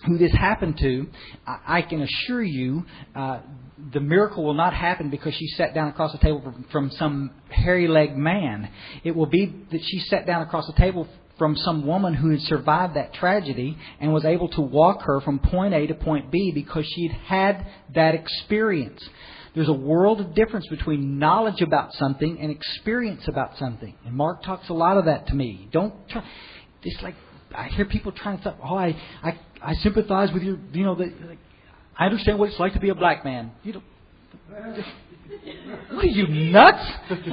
who this happened to, I can assure you, the miracle will not happen because she sat down across the table from some hairy-legged man. It will be that she sat down across the table from some woman who had survived that tragedy and was able to walk her from point A to point B because she'd had that experience. There's a world of difference between knowledge about something and experience about something. And Mark talks a lot of that to me. Don't try. It's like I hear people trying to say, "Oh, I sympathize with your, you know, I understand what it's like to be a black man." You know, what are you, nuts? What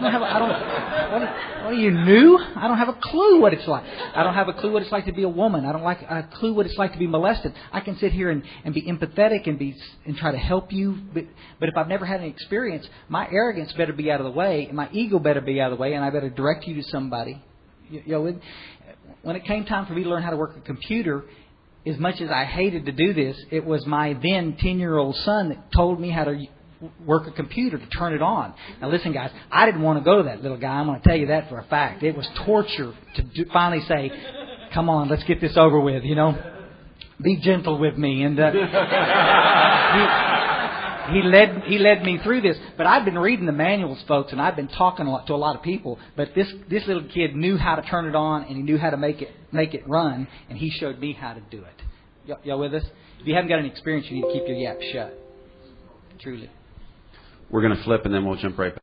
are you, new? I don't have a clue what it's like. I don't have a clue what it's like to be a woman. I don't like a clue what it's like to be molested. I can sit here and be empathetic and try to help you, but if I've never had any experience, my arrogance better be out of the way, and my ego better be out of the way, and I better direct you to somebody. You know, when it came time for me to learn how to work a computer, as much as I hated to do this, it was my then 10-year-old son that told me how to work a computer, to turn it on. Now listen, guys, I didn't want to go to that little guy. I'm going to tell you that for a fact. It was torture to finally say, "Come on, let's get this over with, you know. Be gentle with me." And he led me through this. But I've been reading the manuals, folks, and I've been talking to a lot of people. But this little kid knew how to turn it on, and he knew how to make it run, and he showed me how to do it. Y'all with us? If you haven't got any experience, you need to keep your yap shut. Truly. We're going to flip, and then we'll jump right back.